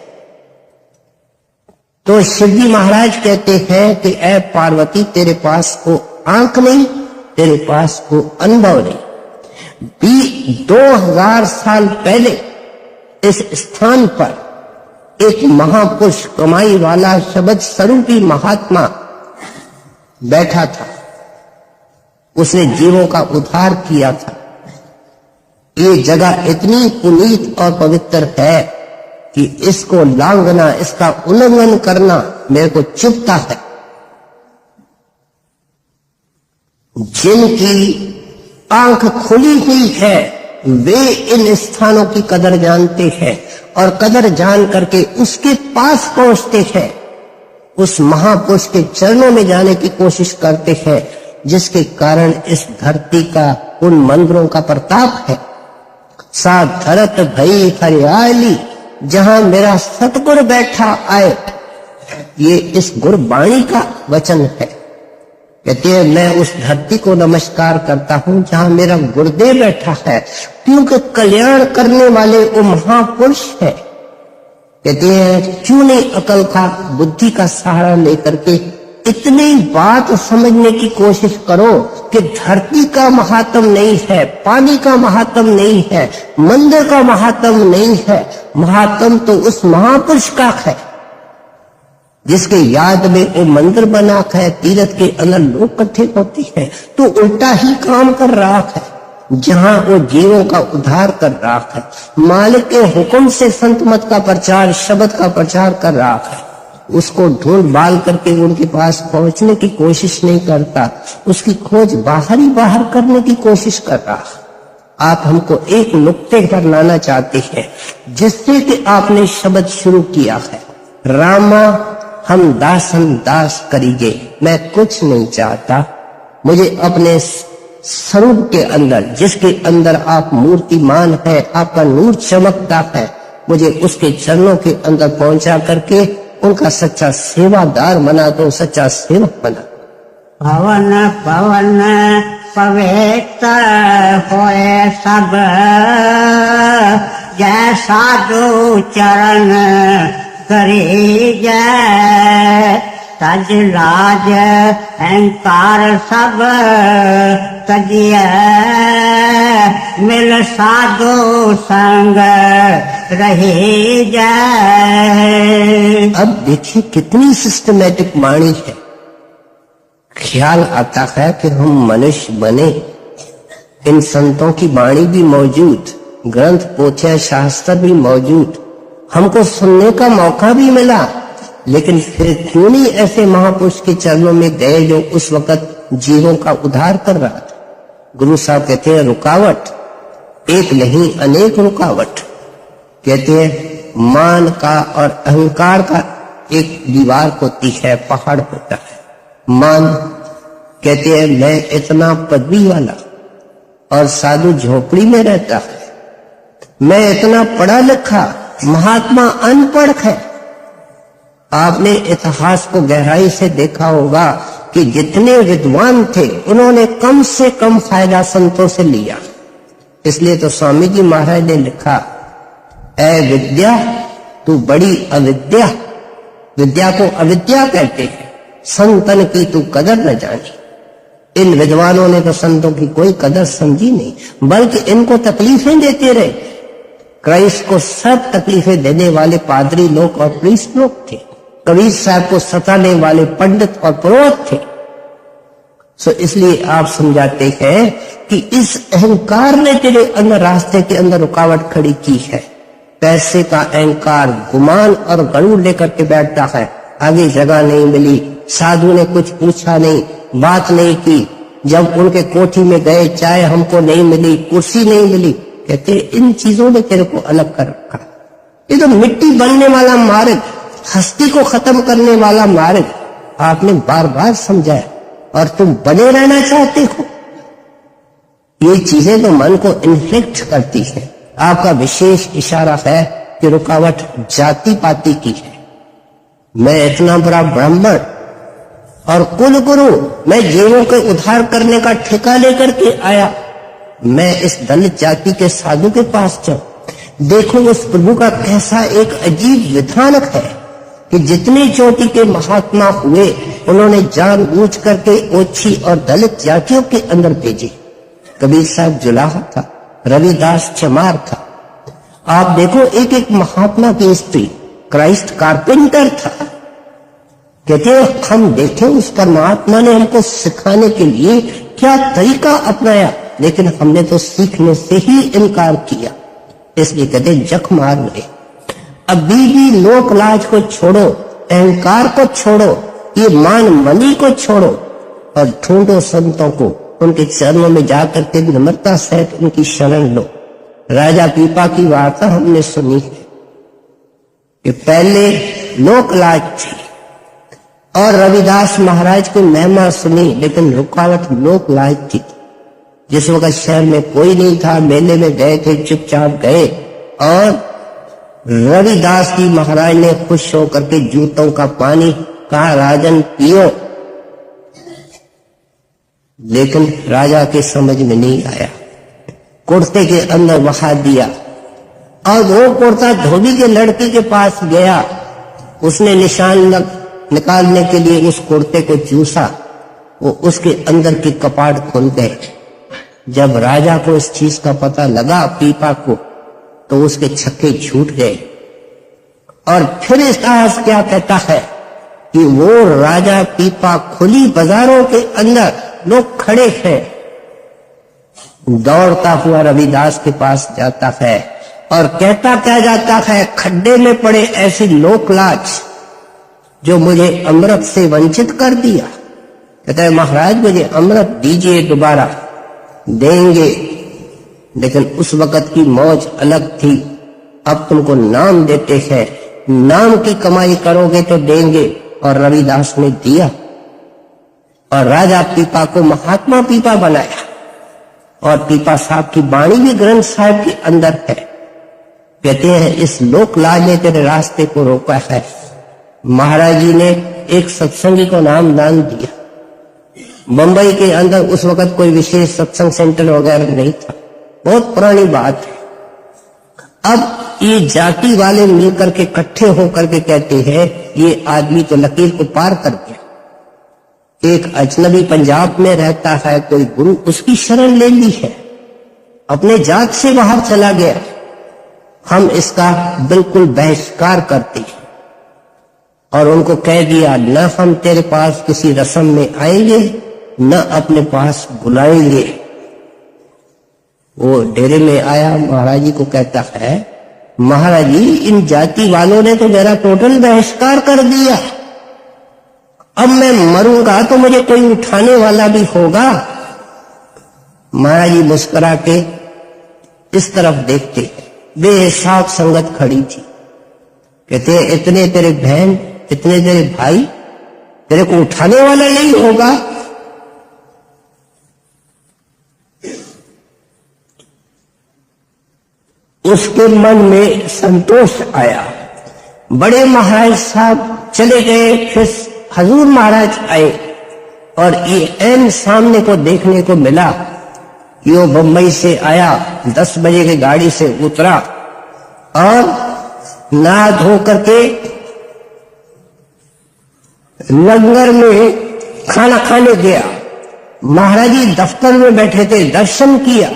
तो शिवजी महाराज कहते हैं कि ऐ पार्वती, तेरे पास को आंख नहीं, तेरे पास को अनुभव नहीं। 2000 साल पहले इस स्थान पर एक महापुरुष, कमाई वाला, शब्द स्वरूपी महात्मा बैठा था, उसने जीवों का उद्धार किया था। ये जगह इतनी पुनीत और पवित्र है कि इसको लांघना, इसका उल्लंघन करना मेरे को चुभता है। जिनकी आंख खुली हुई है वे इन स्थानों की कदर जानते हैं और कदर जान करके उसके पास पहुंचते हैं, उस महापुरुष के चरणों में जाने की कोशिश करते हैं, जिसके कारण इस धरती का, उन मंदिरों का प्रताप है। सा धरत भई हरियाली, जहां मेरा सतगुरु बैठा आए, ये इस गुरबाणी का वचन है। कहते हैं मैं उस धरती को नमस्कार करता हूं जहां मेरा गुरुदेव बैठा है, क्योंकि कल्याण करने वाले वो महापुरुष है। कहते हैं क्यों नहीं अकल का, बुद्धि का सहारा लेकर के इतनी बात समझने की कोशिश करो कि धरती का महात्म नहीं है, पानी का महात्म नहीं है, मंदिर का महात्म नहीं है, महात्म तो उस महापुरुष का है जिसके याद में वो मंदिर बना है, तीर्थ के अंदर लोग इकट्ठे होते हैं। तो उल्टा ही काम कर रहा है, जहां वो जीवों का उद्धार कर रहा है, मालिक के हुक्म से संत मत का प्रचार, शब्द का प्रचार कर रहा है, उसको ढूंढ बाल करके उनके पास पहुंचने की कोशिश नहीं करता, उसकी खोज बाहर ही बाहर करने की कोशिश कर रहा है। आप हमको एक नुक्ते पर लाना चाहते हैं, जिससे कि आपने शब्द शुरू किया है, रामा हम दासन दास करिगे। मैं कुछ नहीं चाहता, मुझे अपने स्वरूप के अंदर, जिसके अंदर आप मूर्तिमान है, आपका नूर चमकता है, मुझे उसके चरणों के अंदर पहुंचा करके उनका सच्चा सेवादार बना दो, सच्चा सेवक बना दो। पवन पवन पवित्र होए सब, जय साधु चरण करी जय। तज लाज अहंकार सब तजिए, मिल साधु संग रही जय। अब देखिए कितनी सिस्टमेटिक वाणी है। ख्याल आता है कि हम मनुष्य बने, इन संतों की वाणी भी मौजूद, ग्रंथ पोथ्या शास्त्र भी मौजूद, हमको सुनने का मौका भी मिला, लेकिन फिर क्यों नहीं ऐसे महापुरुष के चरणों में गए जो उस वक्त जीवों का उद्धार कर रहा था। गुरु साहब कहते हैं रुकावट एक नहीं अनेक रुकावट। कहते हैं मान का और अहंकार का एक दीवार होती है, पहाड़ होता है। मान कहते हैं मैं इतना पदवी वाला, और साधु झोपड़ी में रहता है। मैं इतना पढ़ा लिखा, महात्मा अनपढ़ है। आपने इतिहास को गहराई से देखा होगा कि जितने विद्वान थे उन्होंने कम से कम फायदा संतों से लिया। इसलिए तो स्वामी जी महाराज ने लिखा, ऐ विद्या तू बड़ी अविद्या। विद्या को अविद्या कहते हैं, संतन की तू कदर न जानी। इन विद्वानों ने तो संतों की कोई कदर समझी नहीं, बल्कि इनको तकलीफें देते रहे। क्राइस्ट को सब तकलीफें देने वाले पादरी लोग और प्रीस्ट लोग थे। कबीर साहब को सताने वाले पंडित और पुरोहित थे। सो इसलिए आप समझाते हैं कि इस अहंकार ने तेरे अंदर, रास्ते के अंदर रुकावट खड़ी की है। पैसे का अहंकार गुमान और गरुड़ लेकर के बैठता है। आगे जगह नहीं मिली, साधु ने कुछ पूछा नहीं, बात नहीं की। जब उनके कोठी में गए, चाय हमको नहीं मिली, कुर्सी नहीं मिली। कहते इन चीजों ने तेरे को अलग कर रखा। ये तो मिट्टी बनने वाला मार्ग, हस्ती को खत्म करने वाला मार्ग आपने बार बार समझाया, और तुम बने रहना चाहते हो। ये चीजें तो मन को इन्फ्लिक्ट करती हैं। आपका विशेष इशारा है कि रुकावट जाति पाति की है। मैं इतना बड़ा ब्राह्मण और कुल गुरु, मैं जीवों के उद्धार करने का ठेका लेकर के आया, मैं इस दलित जाति के साधु के पास जाऊं। देखो उस प्रभु का कैसा एक अजीब विधान है कि जितने चोटी के महात्मा हुए उन्होंने जानबूझ करके ओछी और दलित जातियों के अंदर भेजे। कबीर साहब जुलाहा था, रविदास चमार था। आप देखो एक एक महात्मा की स्त्री, क्राइस्ट कारपेंटर था। कहते हैं हम देखें उस परमात्मा ने हमको सिखाने के लिए क्या तरीका अपनाया, लेकिन हमने तो सीखने से ही इनकार किया। इसलिए कहते जख मार गए। अभी भी लोक लाज को छोड़ो, अहंकार को छोड़ो, ये मान मनी को छोड़ो, और ढूंढो संतों को, उनके चरणों में जाकर के नम्रता सहित उनकी शरण लो। राजा पीपा की वार्ता हमने सुनी है कि पहले लोक लाज थी, और रविदास महाराज की महिमा सुनी, लेकिन रुकावट लोक लाज थी। जिस वक्त शहर में कोई नहीं था, मेले में गए थे, चुपचाप गए, और रविदास जी महाराज ने खुश होकर के जूतों का पानी कहा राजन पियो, लेकिन राजा के समझ में नहीं आया। कुर्ते के अंदर बहा दिया, और वो कुर्ता धोबी के लड़के के पास गया। उसने निशान निकालने के लिए उस कुर्ते को चूसा, वो उसके अंदर के कपाट खुल गए। जब राजा को इस चीज का पता लगा, पीपा को, तो उसके छक्के छूट गए। और फिर इतिहास क्या कहता है कि वो राजा पीपा खुली बाजारों के अंदर लोग खड़े हैं, दौड़ता हुआ रविदास के पास जाता है और कहता क्या जाता है, खड्डे में पड़े ऐसी लोक लाज जो मुझे अमृत से वंचित कर दिया। कहता है महाराज मुझे अमृत दीजिए, दोबारा देंगे। लेकिन उस वक्त की मौज अलग थी। अब तुमको नाम देते हैं, नाम की कमाई करोगे तो देंगे, और रविदास ने दिया और राजा पीपा को महात्मा पीपा बनाया। और पीपा साहब की वाणी भी ग्रंथ साहिब के अंदर है। कहते हैं इस लोक लाज ने तेरे रास्ते को रोका है। महाराज जी ने एक सत्संगी को नाम दान दिया। बंबई के अंदर उस वक्त कोई विशेष सत्संग सेंटर वगैरह नहीं था, बहुत पुरानी बात है। अब ये जाति वाले मिलकर के इकट्ठे होकर के कहते हैं ये आदमी तो लकीर को पार कर गया। एक अजनबी पंजाब में रहता है, कोई गुरु उसकी शरण ले ली है, अपने जात से बाहर चला गया। हम इसका बिल्कुल बहिष्कार करते हैं और उनको कह दिया न हम तेरे पास किसी रस्म में आएंगे, न अपने पास बुलाएंगे। वो डेरे में आया, महाराज जी को कहता है महाराज जी इन जाति वालों ने तो मेरा टोटल बहिष्कार कर दिया, अब मैं मरूंगा तो मुझे कोई उठाने वाला भी होगा। महाराज जी मुस्कुरा के इस तरफ देखते, बेहिसाब संगत खड़ी थी। कहते इतने तेरे बहन, इतने तेरे भाई, तेरे को उठाने वाला नहीं होगा। उसके मन में संतोष आया। बड़े महाराज साहब चले गए, फिर हजूर महाराज आए और ये ऐन सामने को देखने को मिला। यो बंबई से आया, 10 बजे की गाड़ी से उतरा और नहा धो करके लंगर में खाना खाने गया। महाराज जी दफ्तर में बैठे थे, दर्शन किया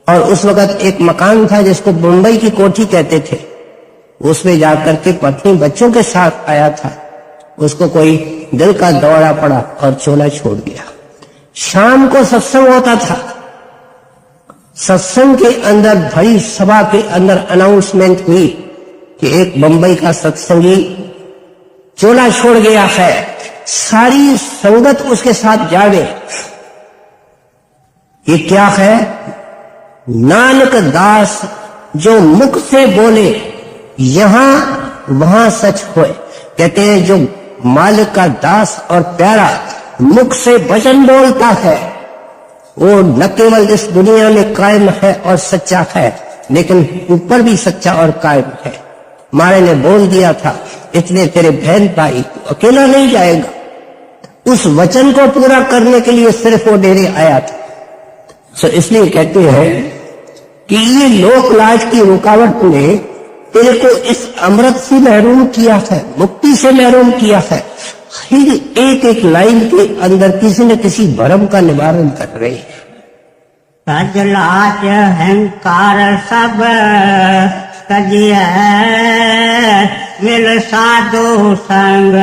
और उस वक्त एक मकान था जिसको मुंबई की कोठी कहते थे, उसमें जाकर के पत्नी बच्चों के साथ आया था। उसको कोई दिल का दौरा पड़ा और चोला छोड़ दिया। शाम को सत्संग होता था, सत्संग के अंदर भरी सभा के अंदर अनाउंसमेंट हुई कि एक मुंबई का सत्संगी चोला छोड़ गया है, सारी संगत उसके साथ जागे। ये क्या है? नानक दास जो मुख से बोले यहां वहां सच होए। कहते हैं जो मालिक का दास और प्यारा मुख से वचन बोलता है वो न केवल इस दुनिया में कायम है और सच्चा है, लेकिन ऊपर भी सच्चा और कायम है। मारे ने बोल दिया था इतने तेरे बहन भाई, अकेला नहीं जाएगा। उस वचन को पूरा करने के लिए सिर्फ वो डेरे आया था। सो इसलिए कहते हैं कि ये लोक लाज की रुकावट ने तेरे को इस अमृत से महरूम किया है, मुक्ति से महरूम किया है। फिर एक एक लाइन के अंदर किसी न किसी भरम का निवारण कर रही है। तज लाज अहंकार सब तजिए, मिल साधु संग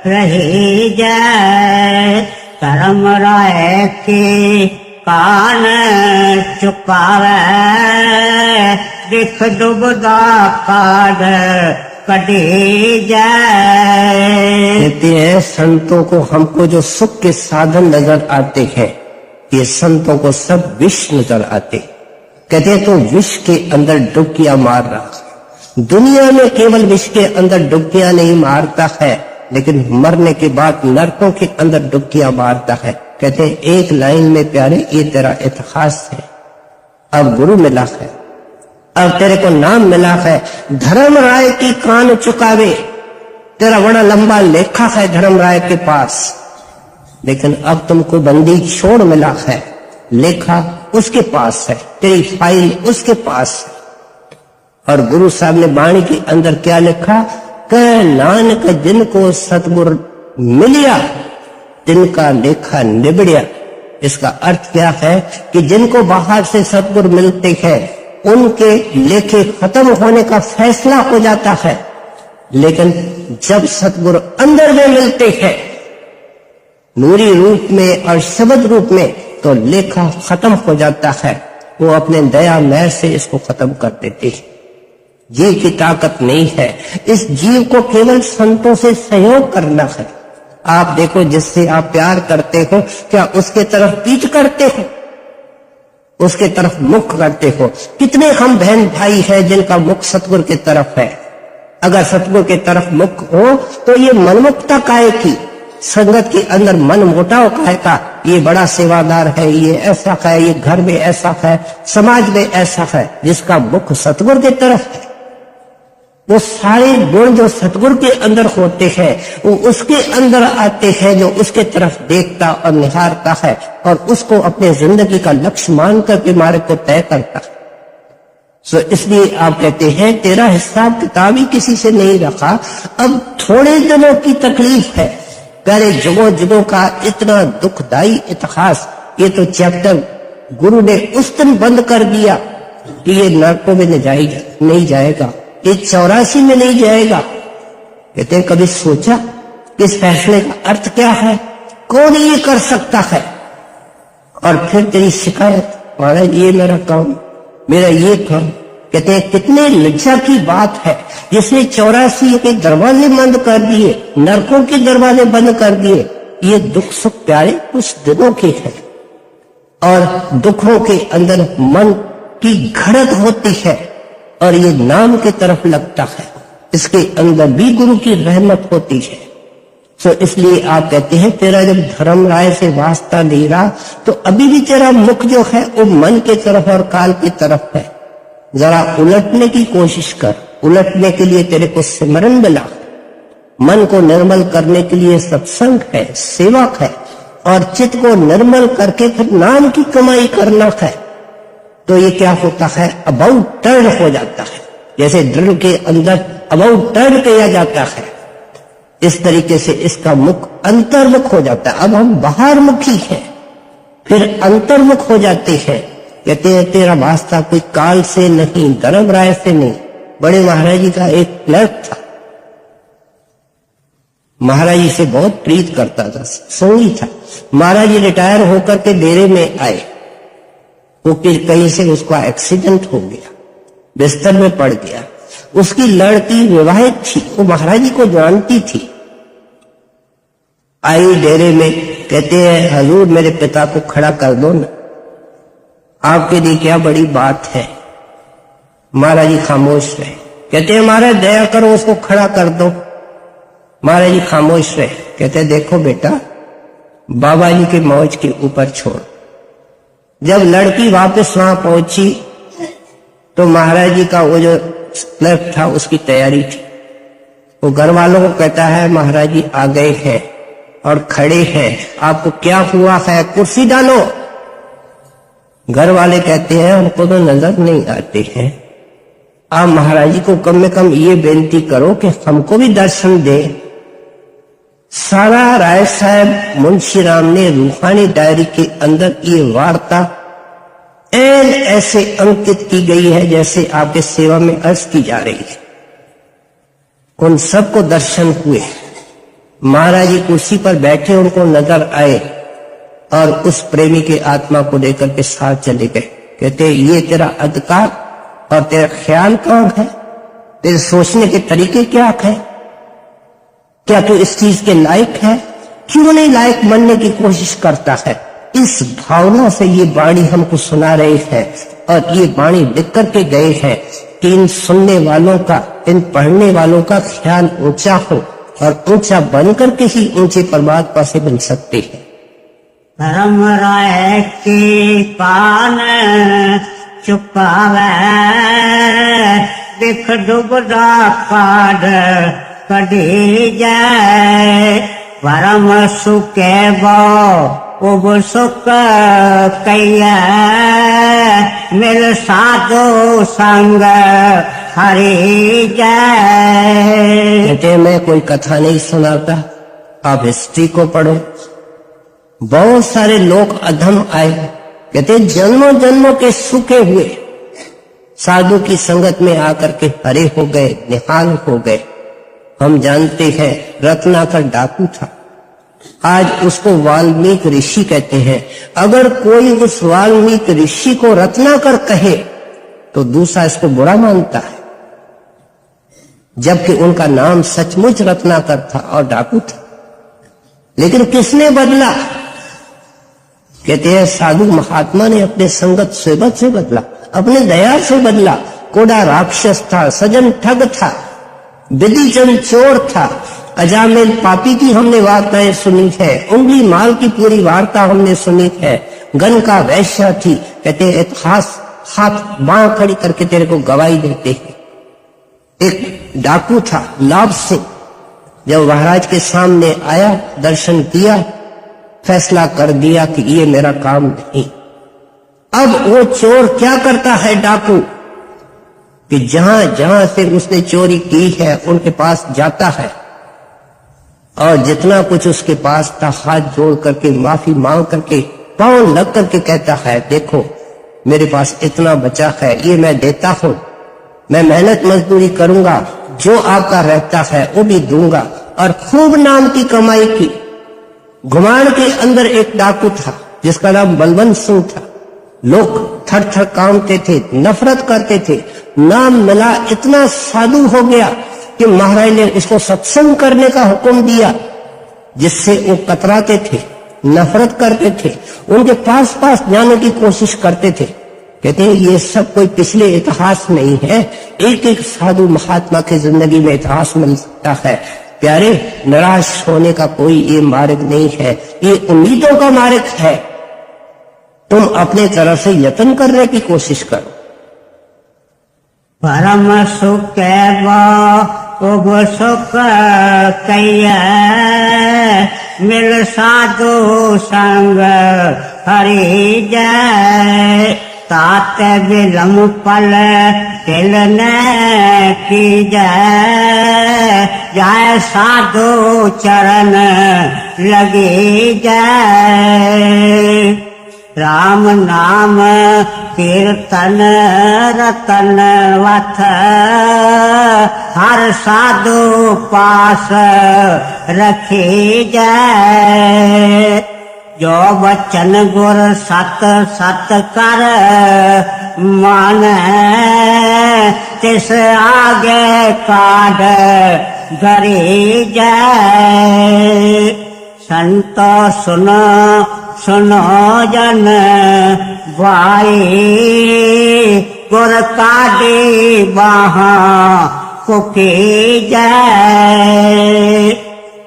रही जाए। धर्म राय के कान चुकावे, दिख डुबदा काद कटी जाए। कहते हैं संतों को हमको जो सुख के साधन नजर आते हैं ये संतों को सब विष नजर आते। कहते हैं तो विष के अंदर डुबकियां मार रहा। दुनिया में केवल विष के अंदर डुबकियां नहीं मारता है, लेकिन मरने के बाद नरकों के अंदर डुबकियां मारता है। कहते हैं एक लाइन में प्यारे ये तेरा इतिहास है। अब गुरु मिला है, अब तेरे को नाम मिला है। धर्म राय की कान चुकावे, तेरा बड़ा लंबा लेखा है धर्म राय के पास, लेकिन अब तुमको बंदी छोड़ मिला है। लेखा उसके पास है, तेरी फाइल उसके पास है। और गुरु साहब ने वाणी के अंदर क्या लिखा? कह नानक जिनको सतगुरु मिलिया तिनका लेखा निबड़िया। इसका अर्थ क्या है कि जिनको बाहर से सतगुरु मिलते हैं उनके लेखे खत्म होने का फैसला हो जाता है, लेकिन जब सतगुरु अंदर में मिलते हैं नूरी रूप में और शब्द रूप में तो लेखा खत्म हो जाता है। वो अपने दया मेहर से इसको खत्म कर देते हैं। जीव की ताकत नहीं है, इस जीव को केवल संतों से सहयोग करना है। आप देखो जिससे आप प्यार करते हो क्या उसके तरफ पीठ करते हो? उसके तरफ मुख करते हो। कितने हम बहन भाई हैं जिनका मुख सतगुरु की तरफ है। अगर सतगुरु की तरफ मुख हो तो ये मनमुखता काहे की, संगत के अंदर मन मोटाव काहे का, ये बड़ा सेवादार है, ये ऐसा है, ये घर में ऐसा है, समाज में ऐसा है। जिसका मुख सतगुरु की तरफ है, वो सारे गुण जो सतगुरु के अंदर होते हैं वो उसके अंदर आते हैं, जो उसके तरफ देखता और निहारता है और उसको अपने जिंदगी का लक्ष्य मान करके मार्ग को तय करता है। सो इसलिए आप कहते हैं तेरा हिसाब किताब ही किसी से नहीं रखा। अब थोड़े दिनों की तकलीफ है, पहले जुगों जुगों का इतना दुखदाई इतिहास, ये तो चैप्टर गुरु ने उस दिन बंद कर दिया कि ये नरकों में नहीं जाएगा, ये 84 में नहीं जाएगा। कहते हैं कभी सोचा कि इस फैसले का अर्थ क्या है, कौन ये कर सकता है। और फिर तेरी शिकायत, महाराज ये मेरा काम, मेरा ये काम। कहते हैं कितने लज्जा की बात है जिसने 84 के दरवाजे बंद कर दिए, नरकों के दरवाजे बंद कर दिए। ये दुख सुख प्यारे कुछ दिनों के हैं और दुखों के अंदर मन की घड़त होती है और ये नाम की तरफ लगता है, इसके अंदर भी गुरु की रहमत होती है। सो इसलिए आप कहते हैं तेरा जब धर्म राय से वास्ता नहीं रहा तो अभी भी तेरा मुख जो है वो मन की तरफ और काल की तरफ है। जरा उलटने की कोशिश कर, उलटने के लिए तेरे को सिमरन मिला, मन को निर्मल करने के लिए सत्संग है, सेवक है, और चित्त को निर्मल करके फिर नाम की कमाई करना है। तो ये क्या होता है, अबाउट टर्न हो जाता है, जैसे ड्रिल के अंदर अबाउट टर्न किया जाता है, इस तरीके से इसका मुख अंतर्मुख हो जाता है। अब हम बाहर मुखी हैं, फिर अंतर्मुख हो जाते हैं। कहते हैं तेरा वास्ता कोई काल से नहीं, धर्म राय से नहीं। बड़े महाराज जी का एक क्लर्क था, महाराज जी से बहुत प्रीत करता था, संगी था। महाराज जी रिटायर होकर के डेरे में आए तो कहीं से उसका एक्सीडेंट हो गया, बिस्तर में पड़ गया। उसकी लड़की विवाहित थी, वो महाराज जी को जानती थी। आई डेरे में, कहते हैं हजूर मेरे पिता को खड़ा कर दो ना, आपके लिए क्या बड़ी बात है। महाराज जी खामोश रहे। कहते हैं महाराज दया करो उसको खड़ा कर दो। महाराज जी खामोश रहे। कहते देखो बेटा, बाबा जी के मौज के ऊपर छोड़। जब लड़की वापस वहां पहुंची तो महाराज जी का वो जो क्लर्क था उसकी तैयारी थी। वो घर वालों को कहता है महाराज जी आ गए हैं और खड़े हैं, आपको क्या हुआ है, कुर्सी डालो। घर वाले कहते हैं हमको तो नजर नहीं आते हैं, आप महाराज जी को कम से कम ये बेनती करो कि हमको भी दर्शन दे। सारा राय साहब मुंशी राम ने रूहानी डायरी के अंदर ये वार्ता एन ऐसे अंकित की गई है जैसे आपके सेवा में अर्ज की जा रही है। उन सबको दर्शन हुए। महाराज जी कुर्सी पर बैठे, उनको नजर आए और उस प्रेमी के आत्मा को लेकर के साथ चले गए। कहते ये तेरा अधिकार और तेरा ख्याल कौन है, तेरे सोचने के तरीके क्या है, क्या तू इस चीज के लायक है, क्यों नहीं लायक बनने की कोशिश करता है। इस भावना से ये वाणी हमको सुना रहे हैं और ये वाणी लिख करके गए हैं कि इन सुनने वालों का, इन पढ़ने वालों का ख्याल ऊंचा हो और ऊंचा बनकर के ही ऊंचे परमात्मा से बन सकते हैं। धर्म राय की पान चुकावे, बिख डुबदा काड कढ़ी जाए। परम सुखे बो उब सुख कैया, मिल साधु संग हरि जाए। बेटे मैं कोई कथा नहीं सुनाता, आप हिस्ट्री को पढ़ो। बहुत सारे लोग अधम आए, कहते जन्मों जन्मों के सूखे हुए साधु की संगत में आकर के हरे हो गए, निहाल हो गए। हम जानते हैं रत्नाकर डाकू था, आज उसको वाल्मीकि ऋषि कहते हैं। अगर कोई उस वाल्मीकि ऋषि को रत्नाकर कहे तो दूसरा इसको बुरा मानता है, जबकि उनका नाम सचमुच रत्नाकर था और डाकू था। लेकिन किसने बदला? कहते हैं साधु महात्मा ने अपने संगत सोबत से बदला, अपने दया से बदला। कोड़ा राक्षस था, सजन ठग था, विधिचंद चोर था, अजामिल पापी की हमने वार्ताएं सुनी है, उंगली माल की पूरी वार्ता हमने सुनी है, गन का वैश्य थी। कहते इतिहास हाथ बांह खड़ी करके तेरे को गवाही देते हैं। एक डाकू था लाभ सिंह, जब महाराज के सामने आया, दर्शन किया, फैसला कर दिया कि ये मेरा काम नहीं। अब वो चोर क्या करता है डाकू, कि जहां जहां से उसने चोरी की है उनके पास जाता है और जितना कुछ उसके पास था हाथ जोड़ करके माफी मांग करके पांव लग करके कहता है, देखो मेरे पास इतना बचा है, ये मैं देता हूं, मैं मेहनत मजदूरी करूंगा, जो आपका रहता है वो भी दूंगा। और खूब नाम की कमाई की। घुमाड़ के अंदर एक डाकू था जिसका नाम बलवंत सिंह था। लोग थर थर कांपते थे, नफरत करते थे। नाम मिला, इतना साधु हो गया कि महाराज ने इसको सत्संग करने का हुक्म दिया, जिससे वो कतराते थे, नफरत करते थे, उनके पास पास जाने की कोशिश करते थे। कहते हैं ये सब कोई पिछले इतिहास नहीं है, एक एक साधु महात्मा की जिंदगी में इतिहास मिल सकता है। प्यारे, निराश होने का कोई ये मार्ग नहीं है, ये उम्मीदों का मार्ग है। तुम अपने तरफ से यत्न करने की कोशिश करो। परम सुख उब सुख कैया, मिल साधु संग हरि जय। तात विलम पल तिल न की जय, जय साधु चरण लगी जय। राम नाम कीर्तन रतन वथ, हर साधु पास रखी जय। जो बचन गुर सत सत कर मान, तिस आगे काढ़ गरी जय। संतो सुनो सुनो जन भाई, गुर काढ़ी बाहा कुकी जय।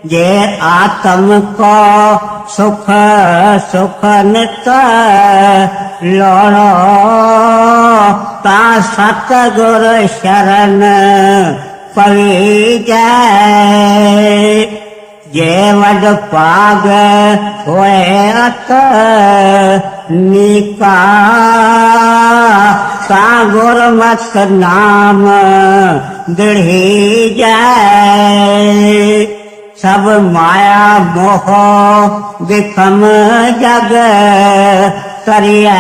जे आत्म को सुख सुख नित लोड़ो, ता सतगुर शरण पवी जय। जे वड पाग होए अत निका, ता गुरमत नाम दृढ़ी जय। सब माया मोह विखम जग करिए,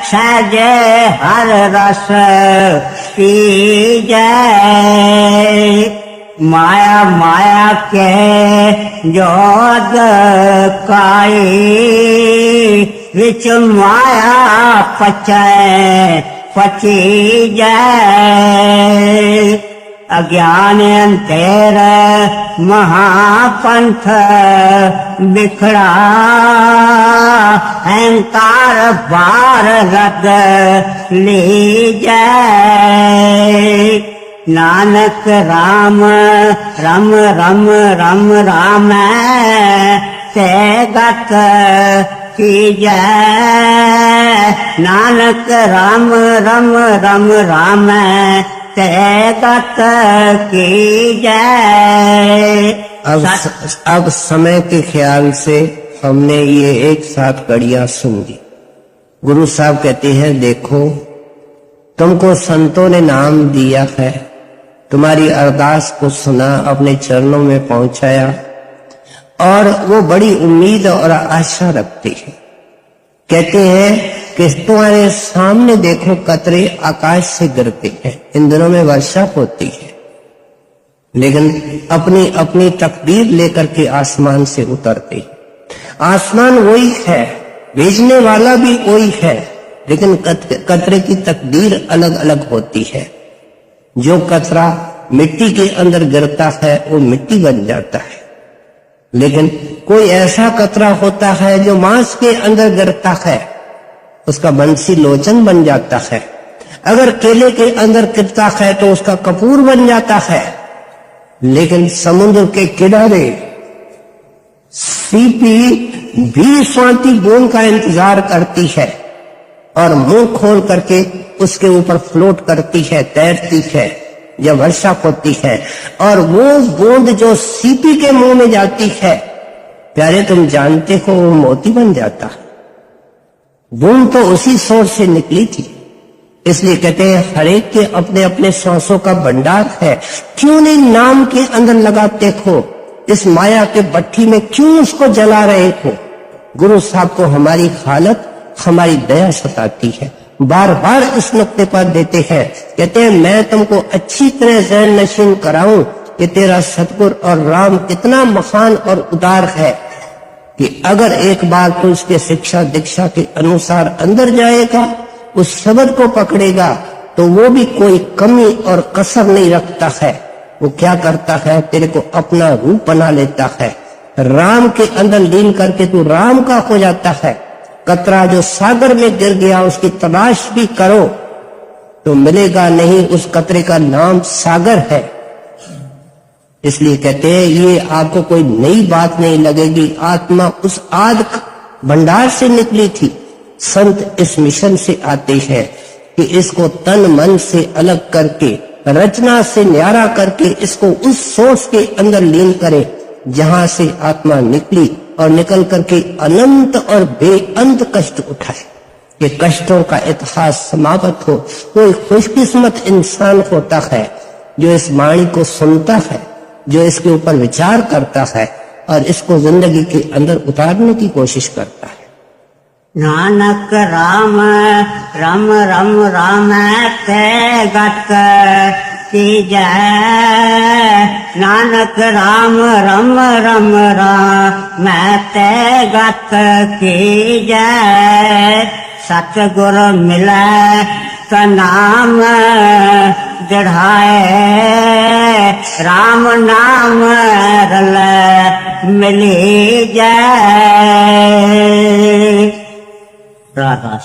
सहज हर रस पी जय। माया माया के जोद काई, विच माया पचै पची जय। अज्ञान अंतेर महापंथ बिखड़ा, अहंकार बार रद ली जय। नानक राम रम रम रम राम, ते गत की जय। नानक राम रम रम राम, ते गत की जय। अब समय के ख्याल से हमने ये एक साथ कड़ियां सुन ली। गुरु साहब कहते हैं, देखो तुमको संतों ने नाम दिया है, तुम्हारी अरदास को सुना, अपने चरणों में पहुंचाया, और वो बड़ी उम्मीद और आशा रखते हैं। कहते हैं कि तुम्हारे सामने देखो कतरे आकाश से गिरते हैं। इन दिनों में वर्षा होती है, लेकिन अपनी अपनी तकदीर लेकर के आसमान से उतरते हैं। आसमान वही है, भेजने वाला भी वही है, लेकिन कतरे की तकदीर अलग अलग होती है। जो कतरा मिट्टी के अंदर गिरता है वो मिट्टी बन जाता है, लेकिन कोई ऐसा कतरा होता है जो मांस के अंदर गिरता है, उसका बंसी लोचन बन जाता है। अगर केले के अंदर गिरता है तो उसका कपूर बन जाता है। लेकिन समुद्र के किनारे सीपी 20 बूंद का इंतजार करती है और मुंह खोल करके उसके ऊपर फ्लोट करती है, तैरती है जब वर्षा होती है। और वो बूंद जो सीपी के मुंह में जाती है, प्यारे तुम जानते हो वो मोती बन जाता है। बूंद तो उसी सोच से निकली थी। इसलिए कहते हैं हर एक के अपने अपने सांसों का भंडार है। क्यों नहीं नाम के अंदर लगाते हो? इस माया के भट्ठी में क्यों उसको जला रहे हो? गुरु साहब को हमारी हालत, हमारी दया सताती है। बार बार इस नुक्ते पर देते हैं, कहते हैं मैं तुमको अच्छी तरह ज़हन नशीन कराऊं कि तेरा सतगुरु और राम कितना महान और उदार है कि अगर एक बार तो उसके शिक्षा दीक्षा के अनुसार अंदर जाएगा, उस शब्द को पकड़ेगा, तो वो भी कोई कमी और कसर नहीं रखता है। वो क्या करता है, तेरे को अपना रूप बना लेता है। राम के अंदर लीन करके तू राम का हो जाता है। कतरा जो सागर में गिर गया उसकी तलाश भी करो तो मिलेगा नहीं, उस कतरे का नाम सागर है। इसलिए कहते हैं ये आपको कोई नई बात नहीं लगेगी। आत्मा उस आद भंडार से निकली थी। संत इस मिशन से आते हैं कि इसको तन मन से अलग करके, रचना से न्यारा करके इसको उस सोच के अंदर लीन करें जहां से आत्मा निकली और निकल करके अनंत और बेअंत कष्ट उठाए। ये कष्टों का इतिहास समाप्त हो। कोई खुशकिस्मत इंसान होता है जो इस वाणी को सुनता है, जो इसके ऊपर विचार करता है और इसको जिंदगी के अंदर उतारने की कोशिश करता है। नानक राम राम राम राम ते गत कीजै, नानक राम राम राम राम ते गत कीजै। सतगुर मिलै का नाम दृढ़ाए, राम नाम रलै मिली जै। राधा।